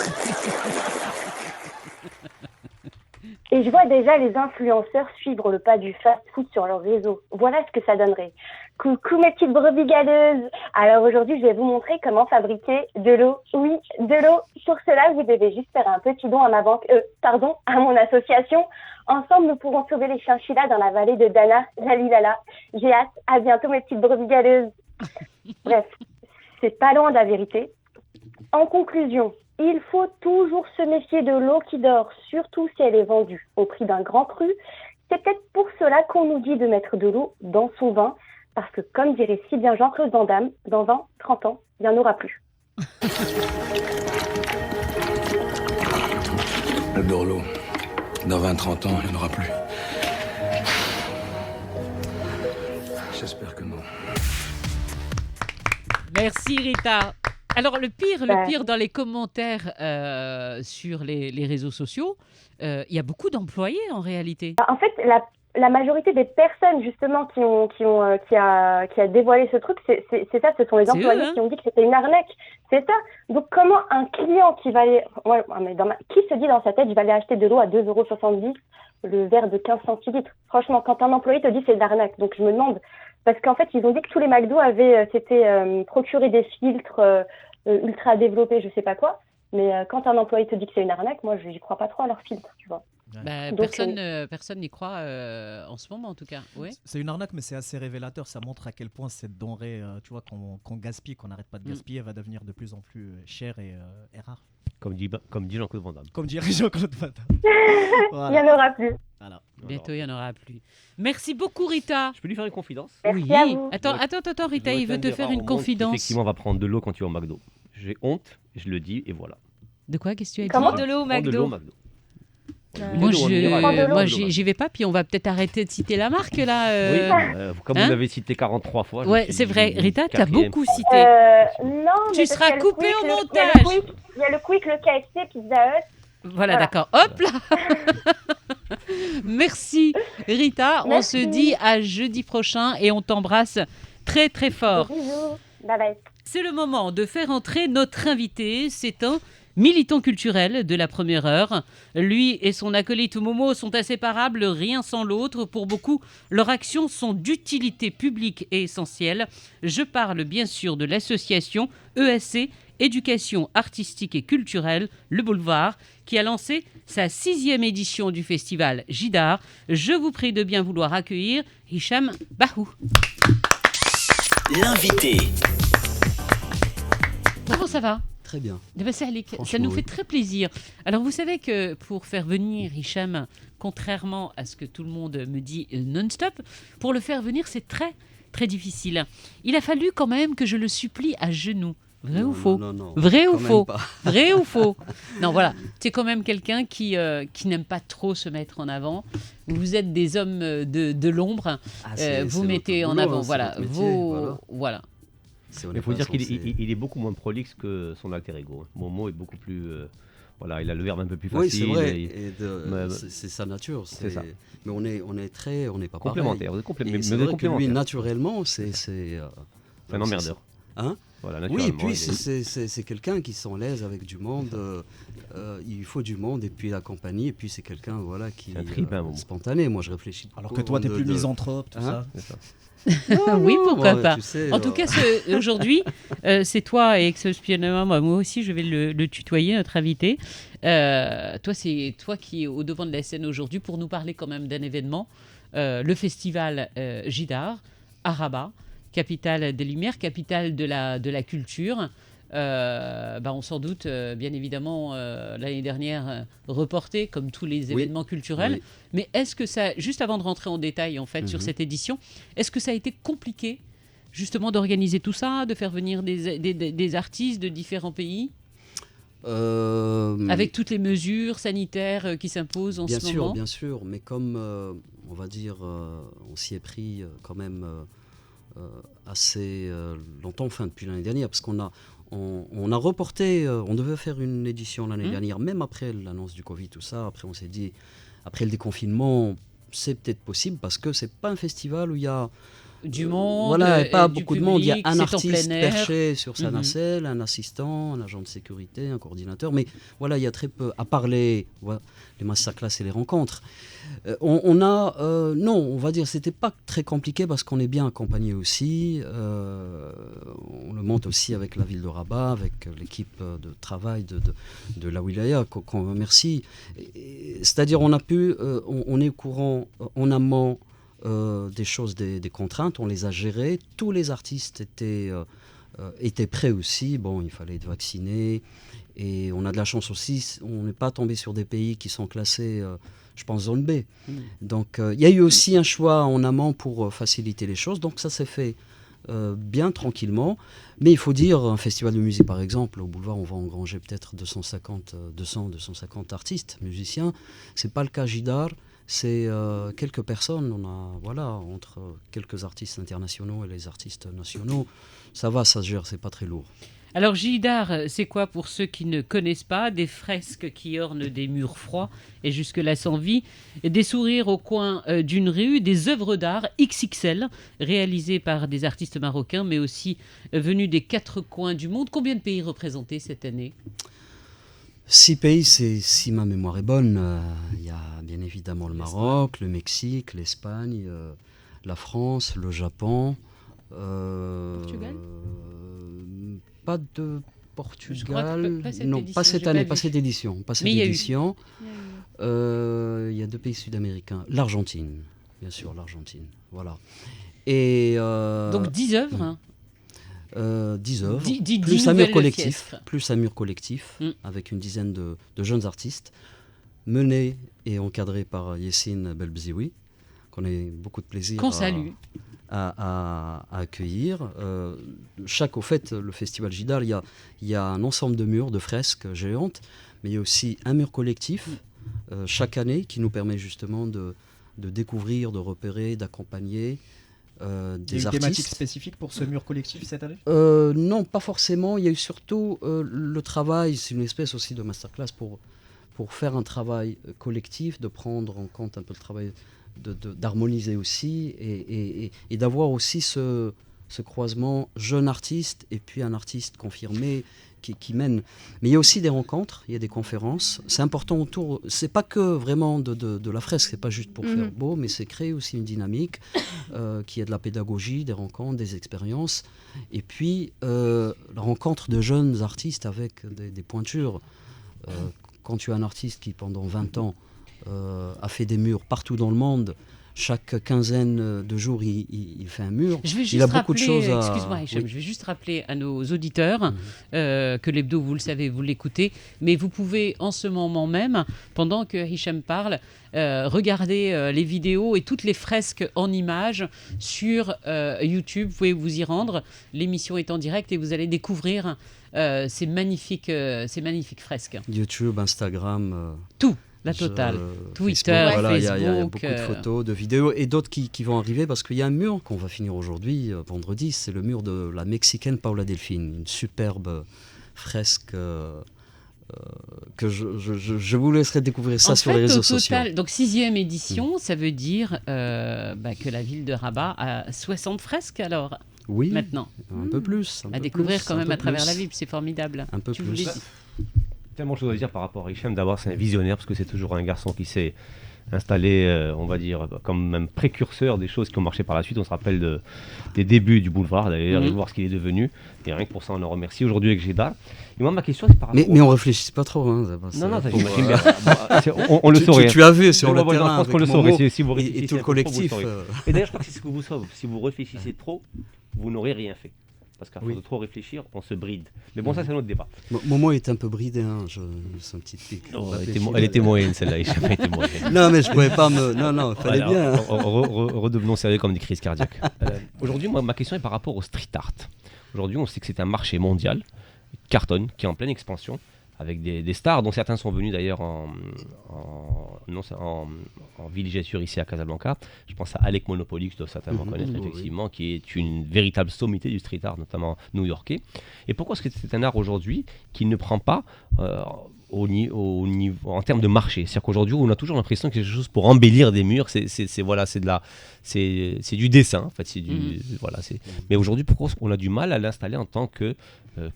Et je vois déjà les influenceurs suivre le pas du fast-food sur leur réseau. Voilà ce que ça donnerait. Coucou mes petites brebis galeuses. Alors aujourd'hui, je vais vous montrer comment fabriquer de l'eau. Oui, de l'eau. Pour cela, vous devez juste faire un petit don à à mon association. Ensemble, nous pourrons sauver les chinchillas dans la vallée de Dana, Lalilala. J'ai hâte. À bientôt mes petites brebis galeuses. Bref, c'est pas loin de la vérité. En conclusion, il faut toujours se méfier de l'eau qui dort, surtout si elle est vendue au prix d'un grand cru. C'est peut-être pour cela qu'on nous dit de mettre de l'eau dans son vin, parce que comme dirait si bien Jean-Claude Van Damme, dans 20, 30 ans, il n'y en aura plus. J'adore l'eau. Dans 20, 30 ans, il n'y en aura plus. J'espère que non. Merci Rita. Alors le pire dans les commentaires sur les réseaux sociaux, il y a beaucoup d'employés en réalité. En fait, la majorité des personnes justement qui a dévoilé ce truc, c'est ça, ce sont les employés qui ont dit que c'était une arnaque. C'est ça. Donc comment un client qui va aller, qui se dit dans sa tête, je vais aller acheter de l'eau à 2,70 € le verre de 15 centilitres. Franchement, quand un employé te dit c'est de l'arnaque, donc je me demande. Parce qu'en fait, ils ont dit que tous les McDo avaient procuré des filtres ultra développés, je sais pas quoi. Mais quand un employé te dit que c'est une arnaque, moi, j'y crois pas trop à leurs filtres, tu vois. Donc, personne n'y croit en ce moment, en tout cas. Oui. C'est une arnaque, mais c'est assez révélateur. Ça montre à quel point cette denrée, tu vois, qu'on gaspille, qu'on n'arrête pas de gaspiller, va devenir de plus en plus chère et rare. Comme dit Jean-Claude Van Damme. Comme dirait Jean-Claude Van Damme. Voilà. Il n'y en aura plus. Voilà. Bientôt, il n'y en aura plus. Merci beaucoup, Rita. Je peux lui faire une confidence? Merci à vous. Attends, Rita, il veut te faire une confidence. Effectivement, on va prendre de l'eau quand tu vas au McDo. J'ai honte, je le dis, et voilà. De quoi? Qu'est-ce que tu as dit? Comment de l'eau au McDo? Moi, j'y vais pas, puis on va peut-être arrêter de citer la marque, là. Oui, comme vous l'avez cité 43 fois. Ouais, c'est vrai. Rita, tu as beaucoup cité. Non, tu seras coupé au montage. Il y a le Quick, le KFC, Pizza Hut. Voilà, d'accord. Hop là. Merci, Rita. On se dit à jeudi prochain et on t'embrasse très, très fort. Bisous. Bye bye. C'est le moment de faire entrer notre invité. C'est un militant culturel de la première heure. Lui et son acolyte Momo sont inséparables, rien sans l'autre. Pour beaucoup, leurs actions sont d'utilité publique et essentielle. Je parle bien sûr de l'association ESC, Éducation artistique et culturelle, Le Boulevard, qui a lancé sa 6e édition du festival Jidar. Je vous prie de bien vouloir accueillir Hicham Bahou. L'invité. Comment ça va ? très bien. Ça nous Franchement, fait oui. très plaisir. Alors, vous savez que pour faire venir Hicham, contrairement à ce que tout le monde me dit non-stop, pour le faire venir, c'est très, très difficile. Il a fallu quand même que je le supplie à genoux. Vrai ou faux? Non, Vrai ou quand même faux? pas. Vrai ou faux? Non, voilà. C'est quand même quelqu'un qui n'aime pas trop se mettre en avant. Vous êtes des hommes de l'ombre. Vous mettez en avant. Voilà. Voilà. Il faut dire qu'il est beaucoup moins prolixe que son alter ego. Momo est beaucoup plus... voilà, il a le verbe un peu plus facile. Oui, c'est vrai. C'est sa nature. C'est ça. Mais on n'est pas complémentaires. Pareil. C'est vrai que lui, naturellement, c'est un emmerdeur. Hein? Voilà, oui, et puis c'est quelqu'un qui s'en l'aise avec du monde. Il faut du monde et puis la compagnie. Et puis c'est quelqu'un qui est spontané. Moi, je réfléchis. Alors que toi, tu es plus misanthrope, tout ça. Oui, pourquoi pas. Tu sais, en tout cas, aujourd'hui, c'est toi et Exospionnement. Moi aussi, je vais le tutoyer, notre invité. Toi, c'est toi qui es au devant de la scène aujourd'hui pour nous parler quand même d'un événement, le festival Jidar à Rabat, capitale des Lumières, capitale de la culture. On s'en doute, bien évidemment, l'année dernière, reporté comme tous les événements culturels. Oui. Mais est-ce que ça, juste avant de rentrer en détail en fait sur cette édition, est-ce que ça a été compliqué justement d'organiser tout ça, de faire venir des artistes de différents pays avec toutes les mesures sanitaires qui s'imposent en ce moment? Bien sûr, mais comme on va dire, on s'y est pris quand même assez longtemps, depuis l'année dernière, parce qu'on a reporté, on devait faire une édition l'année dernière, même après l'annonce du Covid, tout ça. Après, on s'est dit, après le déconfinement, c'est peut-être possible parce que c'est pas un festival où il y a du monde, voilà, pas beaucoup public, de monde. Il y a un artiste en plein air, perché sur sa nacelle, un assistant, un agent de sécurité, un coordinateur. Mais voilà, il y a très peu, à part les masterclass et les rencontres. On va dire, c'était pas très compliqué parce qu'on est bien accompagné aussi. On le monte aussi avec la ville de Rabat, avec l'équipe de travail de la wilaya, qu'on remercie. C'est-à-dire, on est au courant en amont des choses, des contraintes, on les a gérées. Tous les artistes étaient prêts aussi. Bon, il fallait être vacciné. Et on a de la chance aussi, on n'est pas tombé sur des pays qui sont classés, je pense, zone B. Donc, il y a eu aussi un choix en amont pour faciliter les choses. Donc, ça s'est fait bien tranquillement. Mais il faut dire, un festival de musique, par exemple, au Boulevard, on va engranger peut-être 250 artistes, musiciens. Ce n'est pas le cas Jidar. C'est quelques personnes, on a entre quelques artistes internationaux et les artistes nationaux, ça va, ça se gère, c'est pas très lourd. Alors Jidar, c'est quoi pour ceux qui ne connaissent pas? Des fresques qui ornent des murs froids et jusque-là sans vie, des sourires au coin d'une rue, des œuvres d'art XXL réalisées par des artistes marocains mais aussi venus des 4 coins du monde. Combien de pays représentés cette année? 6 pays, si ma mémoire est bonne. Il y a bien évidemment le Maroc, le Mexique, l'Espagne, la France, le Japon. Portugal? Pas de Portugal. Pas cette année, pas cette édition. Pas cette édition. Il y a 2 pays sud-américains. L'Argentine, bien sûr, l'Argentine. Voilà. Et, donc 10 œuvres 10 œuvres, 10 plus un mur collectif, avec une dizaine de jeunes artistes, menés et encadrés par Yessine Belbzioui, qu'on a beaucoup de plaisir à accueillir. Le festival Jidar, il y a un ensemble de murs, de fresques géantes, mais il y a aussi un mur collectif chaque année qui nous permet justement de découvrir, de repérer, d'accompagner des artistes. Il y a une thématique spécifique pour ce mur collectif cette année? Non, pas forcément. Il y a eu surtout le travail, c'est une espèce aussi de masterclass pour faire un travail collectif, de prendre en compte un peu le travail, d'harmoniser aussi et d'avoir aussi ce croisement jeune artiste et puis un artiste confirmé qui mène. Mais il y a aussi des rencontres, il y a des conférences. C'est important autour, c'est pas que vraiment de la fresque, c'est pas juste pour faire beau, mais c'est créer aussi une dynamique qui est de la pédagogie, des rencontres, des expériences. Et puis la rencontre de jeunes artistes avec des pointures. Quand tu as un artiste qui pendant 20 ans a fait des murs partout dans le monde, chaque quinzaine de jours, il fait un mur. Je vais juste il a beaucoup de choses à... Excuse-moi, Hicham, je vais juste rappeler à nos auditeurs que l'hebdo, vous le savez, vous l'écoutez, mais vous pouvez en ce moment même, pendant que Hicham parle, regarder les vidéos et toutes les fresques en images sur YouTube. Vous pouvez vous y rendre. L'émission est en direct et vous allez découvrir ces magnifiques fresques. YouTube, Instagram... Tout. La totale. Twitter, voilà, Facebook. Il y a beaucoup de photos, de vidéos et d'autres qui vont arriver parce qu'il y a un mur qu'on va finir aujourd'hui, vendredi. C'est le mur de la Mexicaine Paula Delphine. Une superbe fresque que je vous laisserai découvrir ça sur les réseaux sociaux. Donc 6e édition, ça veut dire que la ville de Rabat a 60 fresques alors. Oui, maintenant. Un peu plus. À découvrir quand même à travers la ville, c'est formidable. Un peu plus. Tellement de choses à dire par rapport à Hicham. D'abord, c'est un visionnaire parce que c'est toujours un garçon qui s'est installé, on va dire, comme un précurseur des choses qui ont marché par la suite. On se rappelle des débuts du boulevard, d'ailleurs, de voir ce qu'il est devenu. Et rien que pour ça, on le remercie aujourd'hui avec Géda. Et moi, ma question, c'est par rapport... Mais on réfléchit pas trop. Hein, non, j'imagine bien. On le saurait. Tu as vu sur le terrain, je pense qu'on le saurait si vous et tout le collectif. Et d'ailleurs, je crois que c'est ce que vous sauve. Si vous réfléchissez trop, vous n'aurez rien fait. Parce qu'à force de trop réfléchir, on se bride. Mais bon, ça, c'est un autre débat. Momo est un peu bridé, hein. C'est un petit pic. Elle était moyenne, celle-là. Était moyenne. Non, mais je ne pouvais pas me... Non, il fallait bien. Redevenons sérieux comme des crises cardiaques. Aujourd'hui, ma question est par rapport au street art. Aujourd'hui, on sait que c'est un marché mondial, cartonne, qui est en pleine expansion, avec des stars, dont certains sont venus d'ailleurs en villégiature ici à Casablanca. Je pense à Alec Monopoly, que certainement connaître effectivement, qui est une véritable sommité du street art, notamment new-yorkais. Et pourquoi est-ce que c'est un art aujourd'hui qui ne prend pas au niveau, en termes de marché? C'est-à-dire qu'aujourd'hui, on a toujours l'impression que c'est quelque chose pour embellir des murs, c'est du dessin, en fait. Mais aujourd'hui, pourquoi on a du mal à l'installer en tant que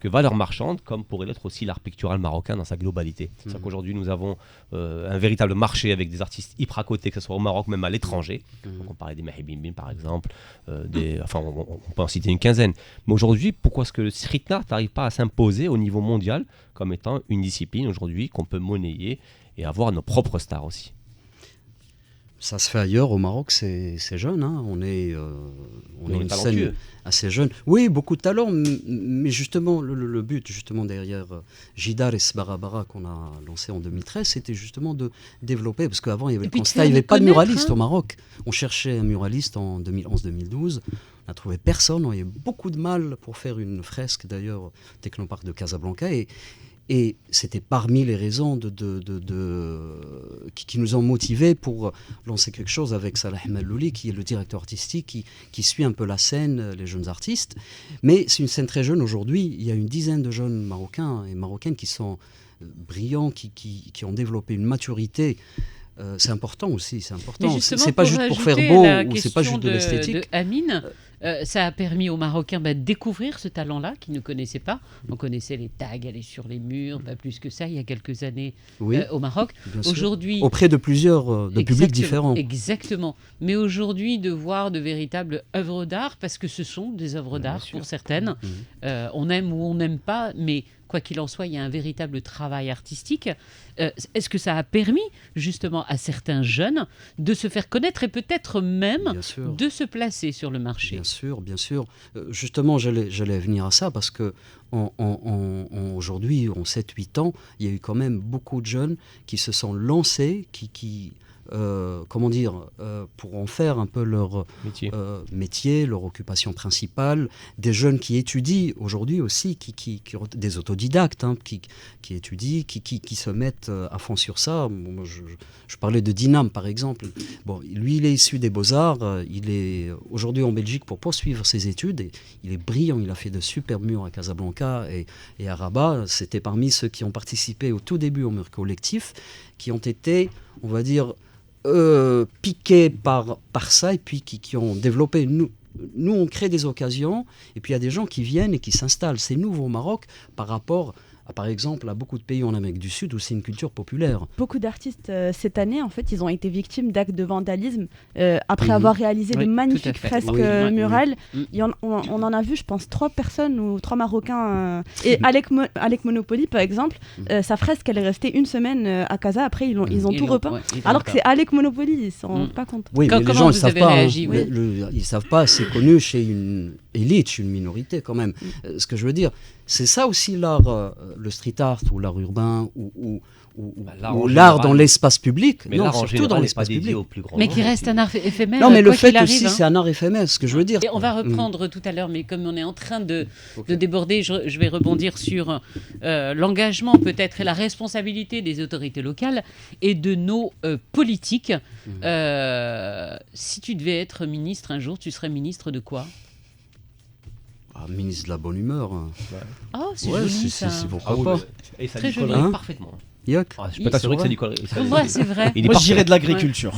valeur marchande, comme pourrait l'être aussi l'art pictural marocain dans sa globalité. C'est-à-dire qu'aujourd'hui, nous avons un véritable marché avec des artistes hyper à côté, que ce soit au Maroc, même à l'étranger. Donc on parlait des Mahibimbim, par exemple. On peut en citer une quinzaine. Mais aujourd'hui, pourquoi est-ce que le street art n'arrive pas à s'imposer au niveau mondial comme étant une discipline aujourd'hui qu'on peut monnayer et avoir nos propres stars aussi? Ça se fait ailleurs, au Maroc, c'est jeune. Hein. On est une scène assez jeune. Oui, beaucoup de talent, mais justement, le but justement derrière Jidar et Sbarabara qu'on a lancé en 2013, c'était justement de développer, parce qu'avant, il y avait le constat, il n'y avait pas de muraliste au Maroc. On cherchait un muraliste en 2011-2012. On a trouvé personne, on a eu beaucoup de mal pour faire une fresque, d'ailleurs, au Technoparc de Casablanca. Et c'était parmi les raisons qui nous ont motivés pour lancer quelque chose avec Salah Mallouli, qui est le directeur artistique, qui suit un peu la scène, les jeunes artistes. Mais c'est une scène très jeune aujourd'hui. Il y a une dizaine de jeunes Marocains et Marocaines qui sont brillants, qui ont développé une maturité. C'est important aussi, c'est important. C'est pas juste pour faire beau ou c'est pas juste de l'esthétique. De Amine, ça a permis aux Marocains de découvrir ce talent-là qu'ils ne connaissaient pas. On connaissait les tags, aller sur les murs, pas plus que ça, il y a quelques années au Maroc. Aujourd'hui, auprès de plusieurs publics différents. Exactement. Mais aujourd'hui, de voir de véritables œuvres d'art, parce que ce sont des œuvres d'art pour certaines. On aime ou on n'aime pas, mais quoi qu'il en soit, il y a un véritable travail artistique. Est-ce que ça a permis justement à certains jeunes de se faire connaître et peut-être même de se placer sur le marché? Bien sûr. Justement, j'allais venir à ça parce que aujourd'hui, en 7-8 ans, il y a eu quand même beaucoup de jeunes qui se sont lancés, pour en faire un peu leur métier, leur occupation principale. Des jeunes qui étudient aujourd'hui aussi, des autodidactes qui étudient, qui se mettent à fond sur ça. Moi, je parlais de Dinam, par exemple. Bon, lui, il est issu des Beaux-Arts. Il est aujourd'hui en Belgique pour poursuivre ses études. Et il est brillant. Il a fait de superbes murs à Casablanca et à Rabat. C'était parmi ceux qui ont participé au tout début au mur collectif, qui ont été, on va dire, piqués par ça et puis qui ont développé. Nous, on crée des occasions et puis il y a des gens qui viennent et qui s'installent. C'est nouveau au Maroc par rapport par exemple, à beaucoup de pays en Amérique du Sud où c'est une culture populaire. Beaucoup d'artistes cette année, en fait, ils ont été victimes d'actes de vandalisme après avoir réalisé de magnifiques fresques murales. On en a vu, je pense, 3 personnes ou 3 Marocains. Et Alec Monopoly, par exemple, sa fresque, elle est restée une semaine à Casa. Après, ils ont tout repeint. Alors que c'est Alec Monopoly, ils ne s'en rendent pas compte. Oui, mais les gens, ils ne savent pas. Ils savent pas, c'est connu chez une élite, une minorité quand même. Ce que je veux dire, c'est ça aussi l'art, le street art ou l'art urbain ou l'art dans l'espace public. Mais non, surtout dans l'espace public. Mais qui reste un art éphémère. Non, mais le fait aussi, c'est un art éphémère, ce que je veux dire. Et on va reprendre tout à l'heure, mais comme on est en train de déborder, je vais rebondir sur l'engagement peut-être et la responsabilité des autorités locales et de nos politiques. Si tu devais être ministre un jour, tu serais ministre de quoi ? Ministre de la bonne humeur. Oh, c'est joli ça. C'est pourquoi pas. Et ça très joli. Parfaitement. Je peux t'assurer que ça dit quoi. C'est vrai. Moi, je dirais de l'agriculture.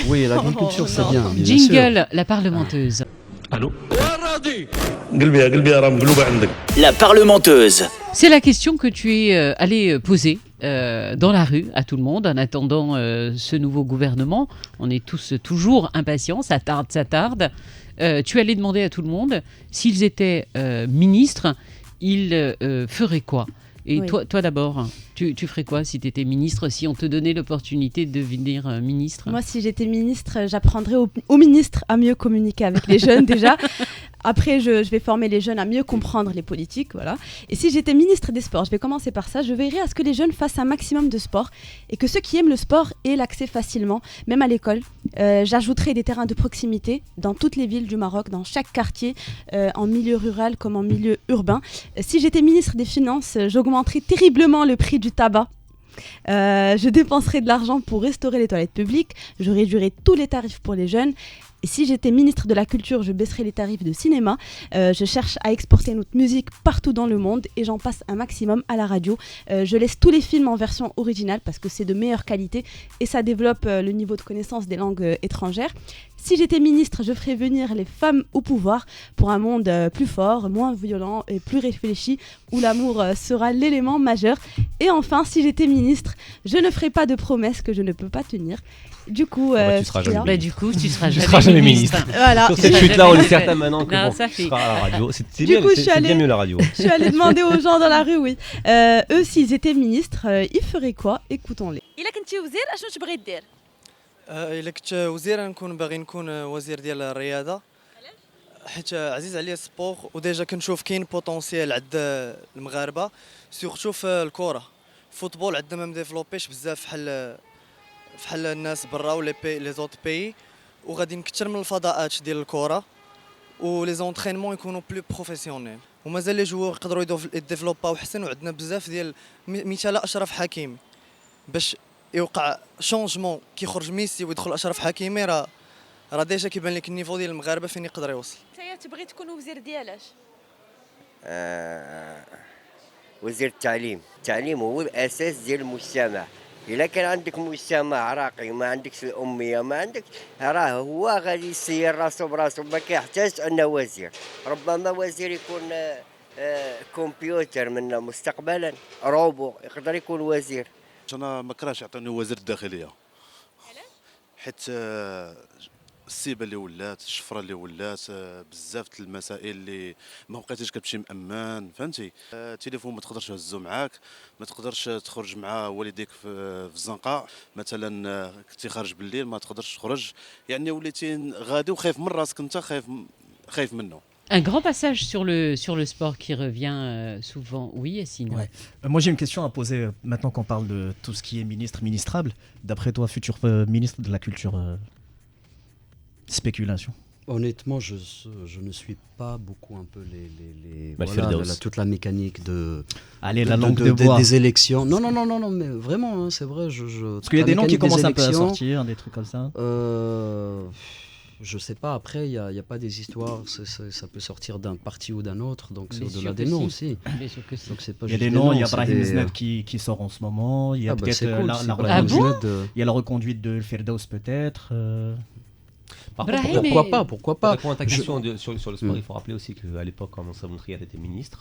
Oui, l'agriculture, c'est bien. Jingle, la parlementeuse. Allô ? La parlementeuse. C'est la question que tu es allé poser dans la rue à tout le monde en attendant ce nouveau gouvernement. On est tous toujours impatients, ça tarde. Tu allais demander à tout le monde s'ils étaient ministres, ils feraient quoi ? Et toi d'abord, tu ferais quoi si tu étais ministre, si on te donnait l'opportunité de devenir ministre ? Moi, si j'étais ministre, j'apprendrais aux ministres à mieux communiquer avec les jeunes déjà. Après, je vais former les jeunes à mieux comprendre les politiques, voilà. Et si j'étais ministre des Sports, je vais commencer par ça, je veillerais à ce que les jeunes fassent un maximum de sport et que ceux qui aiment le sport aient l'accès facilement, même à l'école. J'ajouterais des terrains de proximité dans toutes les villes du Maroc, dans chaque quartier, en milieu rural comme en milieu urbain. Si j'étais ministre des Finances, j'augmenterais terriblement le prix du tabac. Je dépenserais de l'argent pour restaurer les toilettes publiques, je réduirais tous les tarifs pour les jeunes. Et si j'étais ministre de la Culture, je baisserais les tarifs de cinéma. Je cherche à exporter notre musique partout dans le monde et j'en passe un maximum à la radio. Je laisse tous les films en version originale parce que c'est de meilleure qualité et ça développe le niveau de connaissance des langues étrangères. Si j'étais ministre, je ferais venir les femmes au pouvoir pour un monde plus fort, moins violent et plus réfléchi, où l'amour sera l'élément majeur. Et enfin, si j'étais ministre, je ne ferais pas de promesses que je ne peux pas tenir. Du coup, tu seras jamais ministre. Voilà. Sur cette chute-là, on est certain maintenant que non, tu seras à la radio. C'est bien mieux la radio. Je suis allée demander aux gens dans la rue, oui. Eux, s'ils étaient ministres, ils feraient quoi ? Écoutons-les. إلا كنتي وزير أشنو تبغي دير؟ إلا كنت وزير نكون باغي نكون وزير ديال الرياضة حيت عزيز عليا السبور وديجا كنشوف كاين بوتونسيال عند المغاربة سورتو في الكرة الفوتبول عندنا ما مديفلوبيش بزاف فحال الناس برا ولا لي زوت بيي وغادي نكثر من الفضاءات ديال الكرة ولي زونطرينمون يكونوا بلو بروفيسيونيل ومازال لي جوور يقدروا يديفلوباو احسن وعندنا بزاف ديال مثال اشرف حكيمي باش يوقع شونجمون كيخرج ميسي ويدخل اشرف حكيمي راه ديجا كيبان لك النيفو ديال المغاربه فين يقدر يوصل. انت تبغي تكون وزير ديالاش؟ وزير التعليم هو الاساس ديال المجتمع. الا كان عندك مجتمع راقي ما عندكش الاميه ما عندك راه هو غادي يسير راسو براسو ما كيحتاجش انه وزير. ربما وزير يكون كمبيوتر من مستقبلا روبو يقدر يكون وزير. انا ما كرهش يعطوني وزير الداخليه حيت السيبه اللي ولات الشفره اللي ولات بزاف المسائل اللي ما بقيتيش كتمشي مأمن فهمتي. التليفون ما تقدرش تهزو معاك ما تقدرش تخرج مع والديك في الزنقه مثلا كنتي خارج بالليل ما تقدرش تخرج يعني وليتي غادي وخايف من راسك انت خايف منه. Un grand passage sur le sport qui revient souvent. Oui, Yassine. Ouais. Moi, j'ai une question à poser maintenant qu'on parle de tout ce qui est ministrable. D'après toi, futur ministre de la Culture, spéculation. Honnêtement, je ne suis pas beaucoup un peu toute la mécanique la langue de bois. Des élections. Non, mais vraiment, hein, c'est vrai. Parce qu'il y a des noms qui commencent un peu à sortir, des trucs comme ça. Je sais pas, après, il n'y a pas des histoires, ça peut sortir d'un parti ou d'un autre, donc c'est au-delà des noms aussi. Bien sûr que si. Donc, c'est pas il y a des noms, il y a Brahim Zned qui sort en ce moment, il y a peut-être il y a la reconduite de Firdaus peut-être. Par contre, pourquoi pas. Pour répondre à ta question sur le sport, il faut rappeler aussi qu'à l'époque, quand Moussa Bountriat était ministre,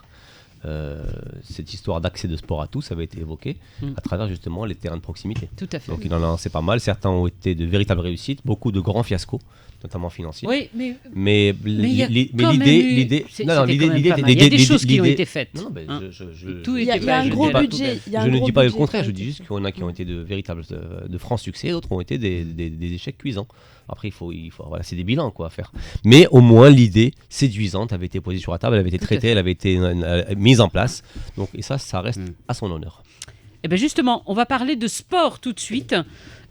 cette histoire d'accès de sport à tous avait été évoquée à travers justement les terrains de proximité. Tout à fait. Donc il en a lancé pas mal. Certains ont été de véritables réussites, beaucoup de grands fiascos, notamment financiers. Oui, mais l'idée, il y a des choses qui ont été faites. Non, mais il y a un gros budget. Je ne dis pas le contraire. Je dis juste qu'il y en a qui ont été de véritables, de francs succès, d'autres ont été des échecs cuisants. Après, il faut voilà, c'est des bilans quoi à faire. Mais au moins l'idée séduisante avait été posée sur la table, elle avait été traitée, elle avait été mise en place. Donc et ça reste à son honneur. Et bien justement, on va parler de sport tout de suite,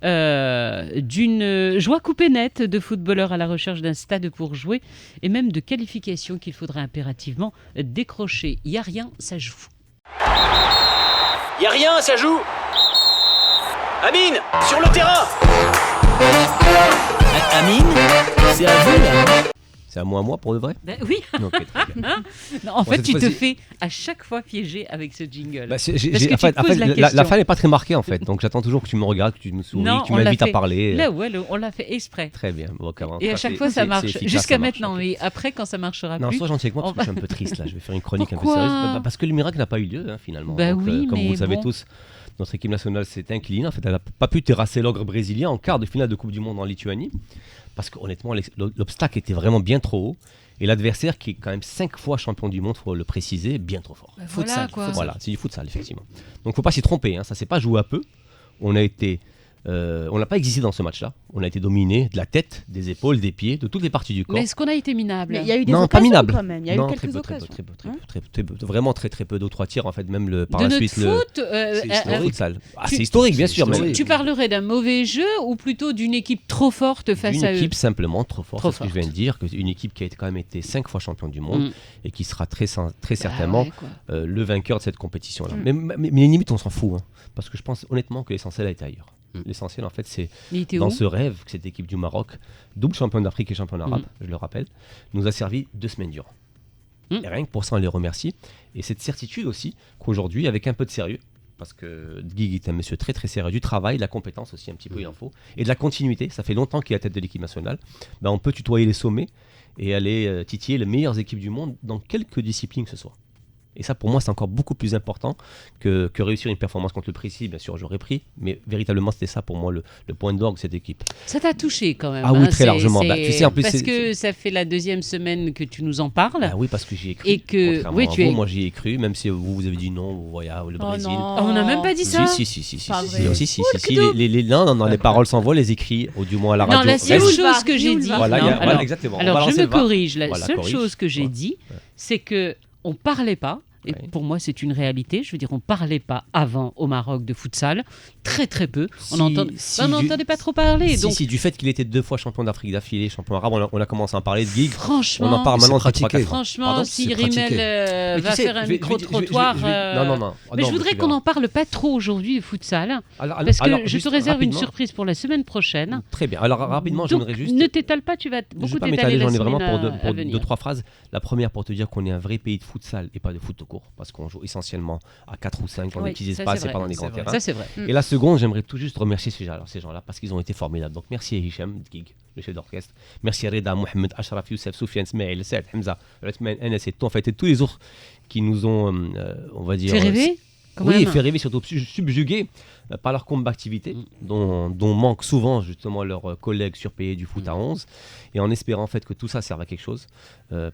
d'une joie coupée nette de footballeurs à la recherche d'un stade pour jouer et même de qualifications qu'il faudrait impérativement décrocher. Il n'y a rien, ça joue. Y a rien, ça joue. Amine, sur le terrain. Amine, c'est à vous là. C'est à moi pour de vrai? Oui. Okay, non, en fait, tu te fais à chaque fois piéger avec ce jingle. La fin n'est pas très marquée en fait, donc j'attends toujours que tu me regardes, que tu me souris, que tu m'invites à parler. Là, ouais, on l'a fait exprès. Très bien. Bon, et à chaque fois, ça marche. Jusqu'à maintenant, mais après, quand ça marchera plus. Non, sois gentil avec moi parce que je suis un peu triste là. Je vais faire une chronique un peu sérieuse parce que le miracle n'a pas eu lieu finalement. Donc, oui, comme vous le savez bon. tous. Notre équipe nationale s'est inclinée. En fait, elle n'a pas pu terrasser l'ogre brésilien en quart de finale de Coupe du Monde en Lituanie. Parce qu'honnêtement, l'obstacle était vraiment bien trop haut. Et l'adversaire, qui est quand même 5 fois champion du monde, il faut le préciser, bien trop fort. Voilà, c'est du futsal, effectivement. Donc, il ne faut pas s'y tromper. Ça ne s'est pas joué à peu. On n'a pas existé dans ce match-là. On a été dominé de la tête, des épaules, des pieds, de toutes les parties du corps. Mais est-ce qu'on a été minable? Il y a eu des occasions pas minable. Quand même. Il y a eu quelques occasions. Très peu. Vraiment très peu. 2 ou 3 tirs, en fait, même par la suite. C'est historique, ça. C'est historique, bien sûr. Tu parlerais d'un mauvais jeu ou plutôt d'une équipe trop forte face à eux? Une équipe simplement trop forte, c'est ce que je viens de dire. Une équipe qui a quand même été 5 fois champion du monde et qui sera très certainement le vainqueur de cette compétition-là. Mais limite, on s'en fout. Parce que je pense honnêtement que l'essentiel a été ailleurs. L'essentiel, en fait, c'est dans ce rêve que cette équipe du Maroc, double championne d'Afrique et championne arabe, je le rappelle, nous a servi 2 semaines durant. Et rien que pour ça, on les remercie. Et cette certitude aussi qu'aujourd'hui, avec un peu de sérieux, parce que Guy est un monsieur très très sérieux, du travail, de la compétence aussi un petit peu, il en faut, et de la continuité, ça fait longtemps qu'il est à la tête de l'équipe nationale, on peut tutoyer les sommets et aller titiller les meilleures équipes du monde dans quelque discipline que ce soit. Et ça, pour moi, c'est encore beaucoup plus important que réussir une performance contre le Précis. Bien sûr, j'aurais pris, mais véritablement, c'était ça pour moi le point d'orgue de cette équipe. Ça t'a touché quand même. Ah oui, très largement. Tu sais, en plus, parce que ça fait la 2e semaine que tu nous en parles. Ah oui, parce que j'y ai cru. Et que moi, j'y ai cru, même si vous avez dit non, vous voyez, le Brésil. On n'a même pas dit ça. Si. Non, les paroles s'envolent, les écrits, ou du moins à la radio. Non, la seule chose que j'ai dit. Voilà, exactement. Alors, je me corrige. La seule chose que j'ai dit, c'est que on parlait pas. Et pour moi, c'est une réalité. Je veux dire, on ne parlait pas avant au Maroc de futsal. Très, très peu. On n'entendait pas trop parler. Si, du fait qu'il était 2 fois champion d'Afrique d'affilée, champion arabe, on a commencé à en parler de Gig. Franchement, on en parle maintenant de 3-4 ans. Franchement, si Rimmel va faire un micro-trottoir... Non. Mais je voudrais qu'on n'en parle pas trop aujourd'hui de futsal. Parce que je te réserve une surprise pour la semaine prochaine. Très bien. Alors, rapidement, j'aimerais juste... Ne t'étale pas, tu vas beaucoup t'étaler la semaine à venir. J'en ai vraiment pour 2-3 phrases. La première, pour te dire qu'on est un vrai pays de futsal et pas de foot tout court. Parce qu'on joue essentiellement à 4 ou 5 dans des petits espaces et pas dans des grands terrains. Ça, c'est vrai. Et la seconde, j'aimerais tout juste remercier ces gens-là parce qu'ils ont été formidables. Donc merci à Hicham Gig, le chef d'orchestre. Merci à Reda, Mohamed, Ashraf, Youssef, Soufiane, Smaïl, Saad, Hamza, Othman, Enes et en fait et tous les autres qui nous ont, on va dire... Fait rêver fait rêver, surtout subjugués par leur combativité, dont manquent souvent justement leurs collègues surpayés du foot à 11, et en espérant en fait que tout ça serve à quelque chose,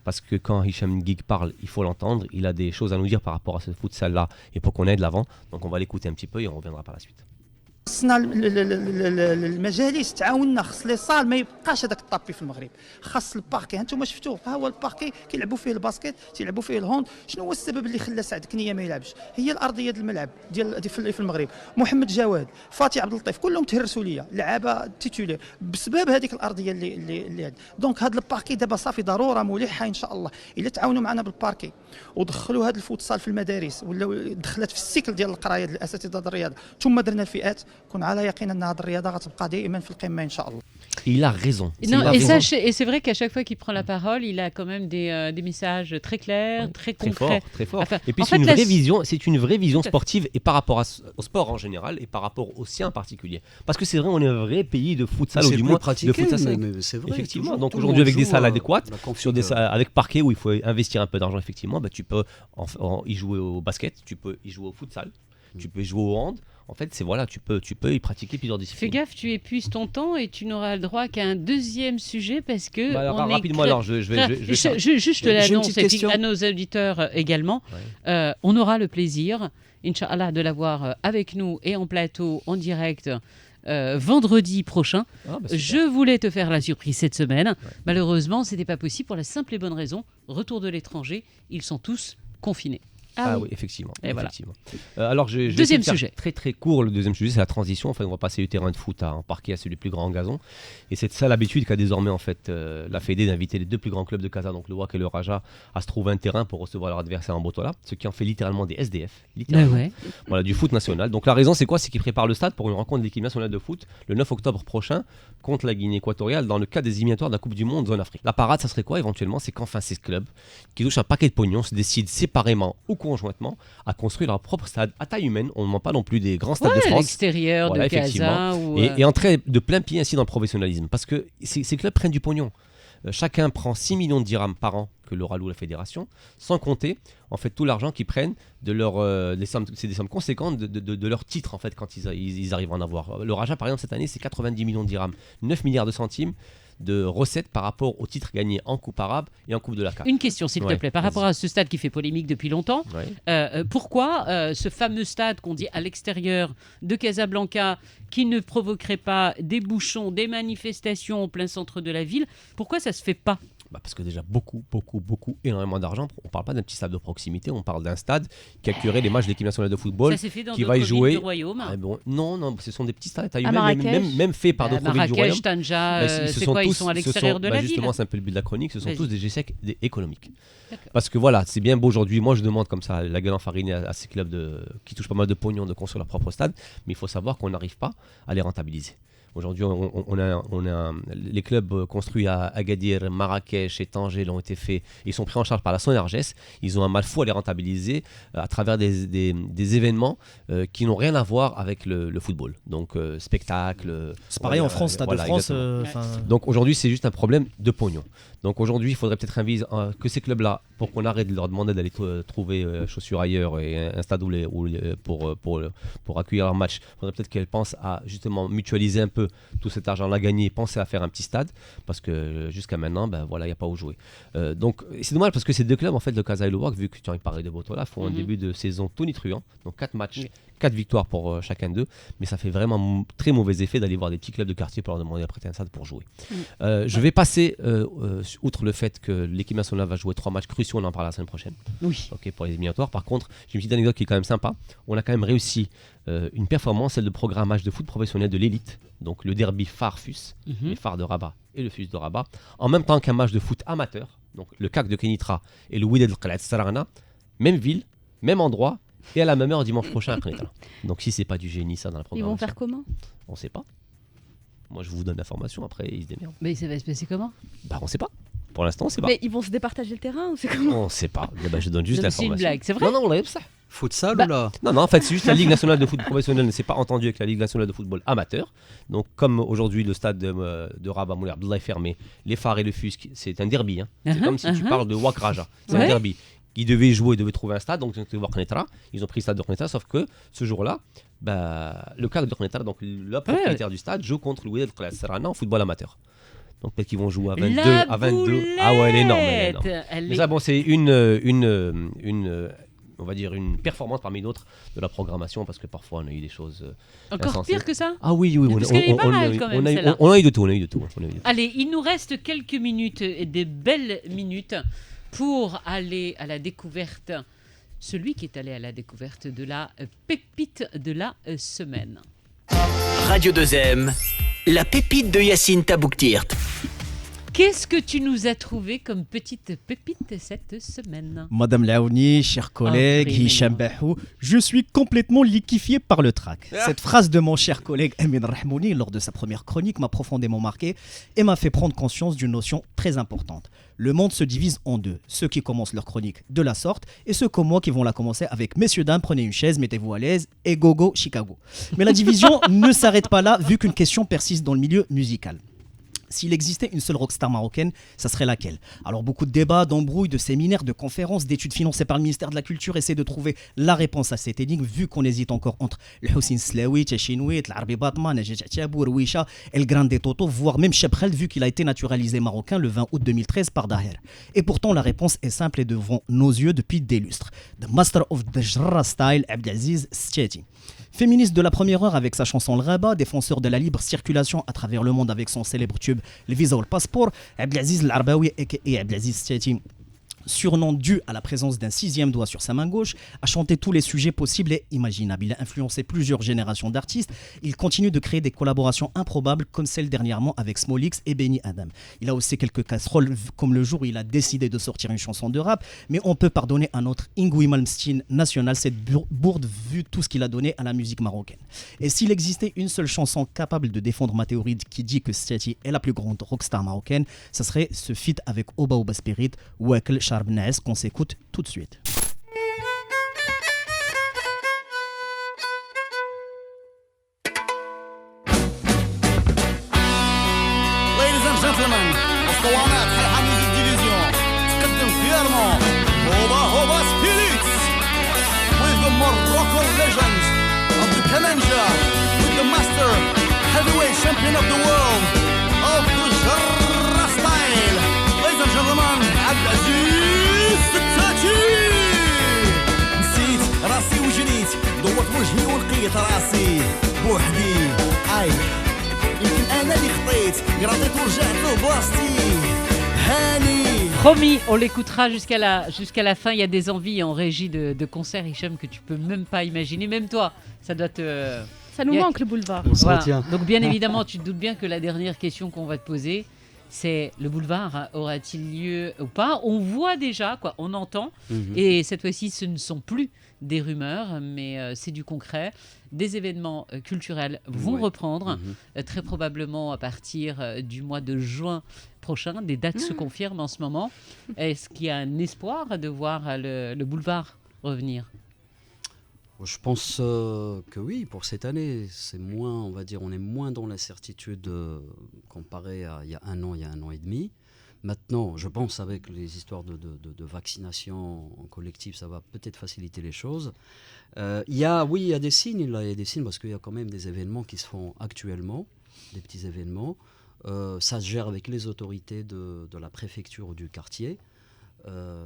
parce que quand Hicham Gig parle, il faut l'entendre, il a des choses à nous dire par rapport à ce futsal-là, et pour qu'on aille de l'avant, donc on va l'écouter un petit peu et on reviendra par la suite. خصنا المجالس تعاوننا، خص لي صال ما يبقاش هذاك الطابي في المغرب، خاص الباركي. هانتوما شفتوه، ها هو الباركي كيلعبوا فيه الباسكيت، تيلعبوا فيه الهوند. شنو هو السبب اللي خلى سعد كنيه ما يلعبش؟ هي الارضيه ديال الملعب ديال في المغرب. محمد جواد، فاتي عبد اللطيف، كلهم تهرسوا ليا لعابه تيتولير بسبب هذيك الارضيه اللي دونك هذا الباركي دابا صافي ضروره ملحه ان شاء الله. الا تعاونوا معنا بالباركي ودخلوا هذا الفوتسال في المدارس ولا دخلت في السيكل ديال القرايه ديال الاساتذه الرياضه، ثم درنا الفئات، كون على يقين ان هذه الرياضه غتبقى دائما في القمه ان شاء الله. Il a raison. Non, et c'est vrai qu'à chaque fois qu'il prend la parole, il a quand même des messages très clairs, très concrets. Très fort. Enfin, et puis c'est une vraie vision sportive et par rapport au sport en général et par rapport au sien en particulier. Parce que c'est vrai, on est un vrai pays de futsal ou du moins de futsal. Mais c'est vrai. Effectivement. Donc aujourd'hui avec des salles adéquates, sur des salles avec parquet où il faut investir un peu d'argent effectivement, tu peux y jouer au basket, tu peux y jouer au futsal, tu peux y jouer au hand. En fait, tu peux y pratiquer plusieurs disciplines. Fais gaffe, tu épuises ton temps et tu n'auras le droit qu'à un deuxième sujet parce que rapidement alors, je vais juste l'annonce et puis à nos auditeurs également. Ouais. On aura le plaisir, Inch'Allah, de l'avoir avec nous et en plateau, en direct. Vendredi prochain. Je voulais te faire la surprise cette semaine. Ouais. Malheureusement, c'était pas possible pour la simple et bonne raison. Retour de l'étranger, ils sont tous confinés. Ah oui, effectivement. Et effectivement. Voilà. Alors, deuxième sujet. Très très court. Le deuxième sujet, c'est la transition. En fait, on va passer du terrain de foot en parquet à celui du plus grand gazon. Et c'est ça l'habitude qu'a désormais en fait la Fédé d'inviter les deux plus grands clubs de Casa, donc le WAC et le Raja, à se trouver un terrain pour recevoir leur adversaire en Botola, ce qui en fait littéralement des SDF. Littéralement. Voilà, du foot national. Donc la raison, c'est quoi? C'est qu'ils préparent le stade pour une rencontre de l'équipe nationale de foot le 9 octobre prochain contre la Guinée équatoriale dans le cadre des éliminatoires de la Coupe du Monde zone Afrique. La parade, ça serait quoi éventuellement? C'est qu'enfin ces clubs qui touchent un paquet de pognon se décident séparément ou conjointement à construire leur propre stade à taille humaine. On ne ment pas non plus des grands stades de France. L'extérieur de Casa. Et entrer de plein pied ainsi dans le professionnalisme. Parce que ces clubs prennent du pognon. Chacun prend 6 millions de dirhams par an que leur alloue la fédération, sans compter en fait tout l'argent qu'ils prennent de leur c'est des sommes conséquentes de leurs titres en fait quand ils arrivent à en avoir. Le Raja par exemple cette année c'est 90 millions de dirhams, 9 milliards de centimes de recettes par rapport aux titres gagnés en Coupe arabe et en Coupe de la CAF. Une question s'il te plaît, par rapport à ce stade qui fait polémique depuis longtemps, pourquoi ce fameux stade qu'on dit à l'extérieur de Casablanca qui ne provoquerait pas des bouchons, des manifestations en plein centre de la ville, pourquoi ça se fait pas? Parce que déjà beaucoup, énormément d'argent. On ne parle pas d'un petit stade de proximité, on parle d'un stade qui accueillerait les matchs de l'équipe nationale de football. Ça s'est fait dans qui va y jouer. Du royaume. Non, ce sont des petits stades à taille humaine, même faits par d'autres villes du royaume. Tanja, c'est quoi? Ils sont à l'extérieur de la ville. Justement, c'est un peu le but de la chronique. Ce sont tous des GSEC économiques. Parce que voilà, c'est bien beau aujourd'hui. Moi, je demande comme ça la gueule enfarinée à ces clubs qui touchent pas mal de pognon de construire leur propre stade. Mais il faut savoir qu'on n'arrive pas à les rentabiliser. Aujourd'hui, on a les clubs construits à Agadir, Marrakech et Tanger l'ont été faits. Ils sont pris en charge par la Sonarges. Ils ont un mal fou à les rentabiliser à travers des événements qui n'ont rien à voir avec le football. Donc, spectacle. C'est pareil en France, Stade de France. Donc aujourd'hui, c'est juste un problème de pognon. Donc aujourd'hui, il faudrait peut-être que ces clubs-là, pour qu'on arrête de leur demander d'aller trouver chaussures ailleurs et un stade pour accueillir leur match, il faudrait peut-être qu'elles pensent à justement mutualiser un peu tout cet argent-là gagné, penser à faire un petit stade, parce que jusqu'à maintenant, il n'y a pas où jouer. Donc c'est dommage parce que ces deux clubs, en fait, le Casa et le WAC, vu que tu as parlé de Botola, font un début de saison tonitruant, donc 4 matchs. 4 victoires pour chacun d'eux, mais ça fait vraiment très mauvais effet d'aller voir des petits clubs de quartier pour leur demander de prêter un stade pour jouer. Je vais passer, outre le fait que l'équipe nationale va jouer 3 matchs cruciaux, on en parlera la semaine prochaine. Oui. Pour les éliminatoires. Par contre, j'ai une petite anecdote qui est quand même sympa. On a quand même réussi une performance, celle de programme match de foot professionnel de l'élite, donc le derby Phare-FUS, les Phares de Rabat et le FUS de Rabat, en même temps qu'un match de foot amateur, donc le CAC de Kenitra et le Wydad El Sarana, même ville, même endroit, et à la même heure dimanche prochain à Kenitra. Donc si c'est pas du génie ça dans la programmation. Ils vont faire comment? On sait pas. Moi je vous donne l'information, après ils se démerdent. Mais ça va se passer comment? On sait pas. Pour l'instant on sait pas. Mais ils vont se départager le terrain ou c'est comment? On sait pas. Je donne juste l'information. C'est une blague, c'est vrai? Non, on l'a ça. Futsal ou là? Non, en fait, c'est juste la Ligue nationale de foot professionnel ne s'est pas entendue avec la Ligue nationale de football amateur. Donc, comme aujourd'hui le stade de Rabat Moulay Abdallah est fermé, les Phares et le FUS, c'est un derby. C'est comme si tu parles de WAC Raja. C'est un derby. Ils devaient jouer, ils devaient trouver un stade, donc ils ont voir Kenitra. Ils ont pris le stade de Kenitra, sauf que ce jour-là, le CAC de Kenitra, donc le propriétaire du stade, joue contre le Wydad El Sarana en football amateur. Donc peut-être qu'ils vont jouer à 22. Ah ouais, elle est énorme. Mais ça, c'est on va dire une performance parmi d'autres de la programmation, parce que parfois on a eu des choses encore insensées. Pire que ça? Ah oui, parce qu'elle est pas mal quand même, celle-là. On a eu de tout, Allez, il nous reste quelques minutes, et des belles minutes, pour aller à la découverte, celui qui est allé à la découverte de la pépite de la semaine. Radio 2M, la pépite de Yacine Tabouktirt. Qu'est-ce que tu nous as trouvé comme petite pépite cette semaine? Madame Laouni, chers collègues, Hicham Bahou, je suis complètement liquéfié par le trac. Cette phrase de mon cher collègue Amin Rahmouni lors de sa première chronique m'a profondément marqué et m'a fait prendre conscience d'une notion très importante. Le monde se divise en deux, ceux qui commencent leur chronique de la sorte et ceux comme moi qui vont la commencer avec messieurs dames, prenez une chaise, mettez-vous à l'aise et go go Chicago. Mais la division ne s'arrête pas là vu qu'une question persiste dans le milieu musical. S'il existait une seule rockstar marocaine, ça serait laquelle? Alors beaucoup de débats, d'embrouilles, de séminaires, de conférences, d'études financées par le ministère de la Culture essaient de trouver la réponse à cette énigme vu qu'on hésite encore entre le Houssine Slaoui, Tchachinoui, l'Arbi Batman, Najat Tiabou, Rouisha, El Grande Toto, voire même Cheb Khaled vu qu'il a été naturalisé marocain le 20 août 2013 par Daher. Et pourtant la réponse est simple et devant nos yeux depuis des lustres. The Master of the Jarrah Style, Abdelaziz Stiati. Féministe de la première heure avec sa chanson Le Rabat, défenseur de la libre circulation à travers le monde avec son célèbre tube Le Visa ou le Passeport, Abdelaziz L'Arbaoui et Abdelaziz Stiati, surnom dû à la présence d'un 6e doigt sur sa main gauche, a chanté tous les sujets possibles et imaginables. Il a influencé plusieurs générations d'artistes. Il continue de créer des collaborations improbables comme celle dernièrement avec Smolix et Benny Adam. Il a aussi quelques casseroles comme le jour où il a décidé de sortir une chanson de rap, mais on peut pardonner à notre Ingui Malmsteen national cette bourde vu tout ce qu'il a donné à la musique marocaine. Et s'il existait une seule chanson capable de défendre ma théorie qui dit que Stiati est la plus grande rockstar marocaine, ça serait ce feat avec Oba Oba Spirit, Wakel Charbnes, qu'on s'écoute tout de suite. Ladies and gentlemen, اسطوانات حلقة ميوزك ديفيزيون تقدم فيرمون هوبا سبيريتس with the Moroccan legend of the Kamanja, with the master heavyweight champion of the world of the Jarrah style. Ladies and gentlemen, Abdelaziz Stiati. نسيت راسي وجريت دورت وجهي ولقيت راسي بوحدي. اي يمكن انا اللي خطيت قرطيت ورجعت لبلاصتي. هاني. Promis, on l'écoutera jusqu'à la fin. Il y a des envies en régie de concert, Hicham, que tu peux même pas imaginer. Même toi, ça doit te... Ça nous manque le boulevard. Voilà. Donc bien évidemment, tu te doutes bien que la dernière question qu'on va te poser, c'est le boulevard aura-t-il lieu ou pas? On voit déjà, quoi, on entend. Et cette fois-ci, ce ne sont plus des rumeurs, mais c'est du concret. Des événements culturels vont reprendre, très probablement à partir du mois de juin prochain. Des dates se confirment en ce moment. Est-ce qu'il y a un espoir de voir le boulevard revenir? Je pense que oui, pour cette année, c'est moins, on va dire, on est moins dans l'incertitude comparé à il y a un an et demi. Maintenant, je pense avec les histoires de vaccination en collectif, ça va peut-être faciliter les choses. Il y a des signes, là, il y a des signes parce qu'il y a quand même des événements qui se font actuellement, des petits événements. Ça se gère avec les autorités de la préfecture ou du quartier.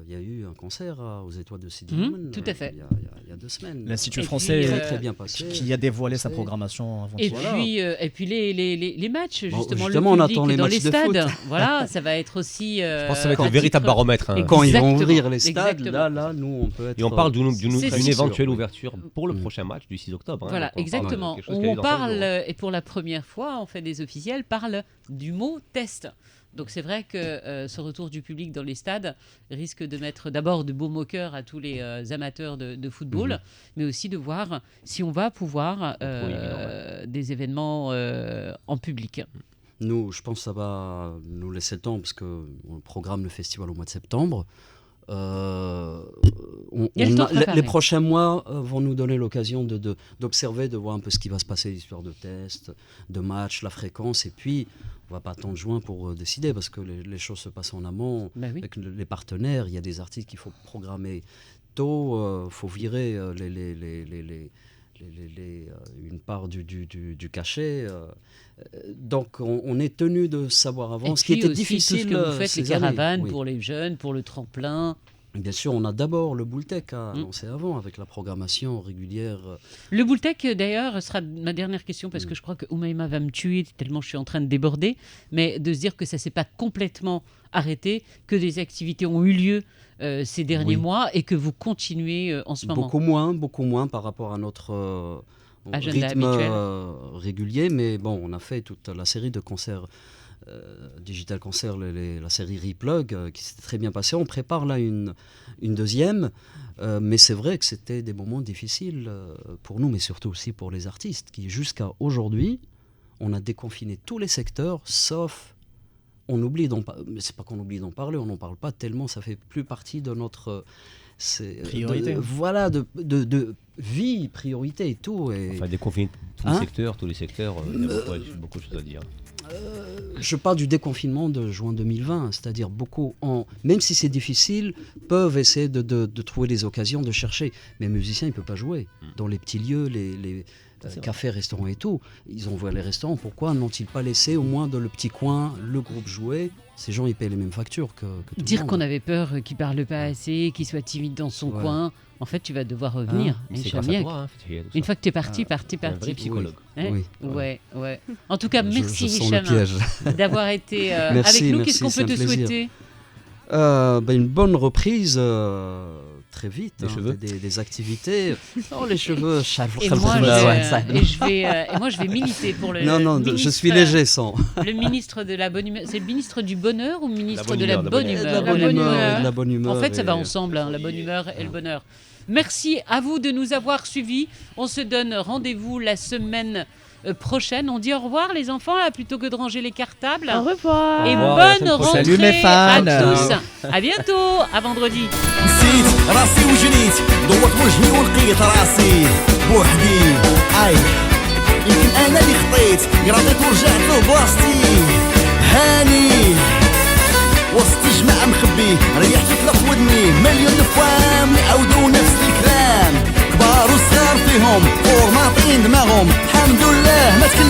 Il y a eu un concert aux Étoiles de Sidi Moumen, tout à fait. Il y a 2 semaines. L'Institut français très bien passé, qui a dévoilé sa programmation avant. Et puis les matchs, justement, on le attend public les dans matchs les de stades. foot. Voilà, ça va être aussi. Je pense que ça va être le véritable baromètre. Hein. Quand ils vont ouvrir les stades, là, nous, on peut être. Et on parle d'une éventuelle ouverture pour le prochain match du 6 octobre. Voilà, hein, exactement. On parle, et pour la première fois, on fait des officiels, parle du mot test. Donc c'est vrai que ce retour du public dans les stades risque de mettre d'abord de beaux moqueurs à tous les amateurs de football, mais aussi de voir si on va pouvoir des événements en public. Nous, je pense que ça va nous laisser le temps parce qu'on programme le festival au mois de septembre. Les prochains mois vont nous donner l'occasion d'observer, de voir un peu ce qui va se passer, l'histoire de tests, de matchs, la fréquence, et puis on va pas attendre juin pour décider parce que les choses se passent en amont avec les partenaires. Il y a des artistes qu'il faut programmer tôt, faut virer une part du cachet. Donc on est tenu de savoir avant. Ce qui était difficile, tout ce que vous faites, les caravanes pour les jeunes, pour le tremplin. Bien sûr, on a d'abord le Boultec à annoncer avant avec la programmation régulière. Le Boultec, d'ailleurs, sera ma dernière question parce que je crois que Oumaima va me tuer tellement je suis en train de déborder. Mais de se dire que ça ne s'est pas complètement arrêté, que des activités ont eu lieu ces derniers mois et que vous continuez en ce moment. Beaucoup moins par rapport à notre rythme régulier. Mais bon, on a fait toute la série de concerts Digital Concert, la série Replug, qui s'était très bien passée. On prépare là une deuxième, mais c'est vrai que c'était des moments difficiles pour nous, mais surtout aussi pour les artistes, qui jusqu'à aujourd'hui, on a déconfiné tous les secteurs, sauf... On oublie d'en parler, mais c'est pas qu'on oublie d'en parler, on n'en parle pas tellement, ça fait plus partie de notre... priorité. De vie, priorité et tout. Et... Enfin, déconfiner tous les secteurs, il y a beaucoup de choses à dire. Je parle du déconfinement de juin 2020, c'est-à-dire beaucoup, même si c'est difficile, peuvent essayer de trouver des occasions de chercher. Mais les musiciens, ils ne peuvent pas jouer. Dans les petits lieux, les cafés, restaurants et tout, ils ont ouvert les restaurants. Pourquoi n'ont-ils pas laissé au moins dans le petit coin le groupe jouer? Ces gens, ils payent les mêmes factures que tout Dire le monde. qu'on avait peur qu'il ne parle pas assez, qu'il soit timide dans son coin, en fait, tu vas devoir revenir. C'est grâce à toi, une fois que tu es parti, un vrai psychologue. Oui. Ouais. En tout cas, Je merci sens le Hicham piège. d'avoir été avec nous. Qu'est-ce qu'on peut te souhaiter? Une bonne reprise très vite. Les cheveux, des activités. Non, les cheveux. Et moi, je vais militer pour le. Non, je suis léger sans. Le ministre de la bonne humeur. C'est le ministre du bonheur ou le ministre de la humeur, bonne humeur? La bonne humeur. En fait, ça va ensemble, la bonne humeur et le bonheur. Merci à vous de nous avoir suivis. On se donne rendez-vous la semaine prochaine. On dit au revoir les enfants là, plutôt que de ranger les cartables. Au revoir. Et bonne rentrée. Salut mes fans. À tous. À bientôt. À vendredi. نسيت راسي وجنيت ضوت وجهي ولقيت راسي بوحدي يمكن انا اللي خطيت قرضيت ورجعت لبلاصتي هاني وسط جماعة مخبي ريحت في ودني مليون فوام يعاودوا نفس الكلام كبار وصغار فيهم فورماطين دماغهم الحمد لله ما تكلم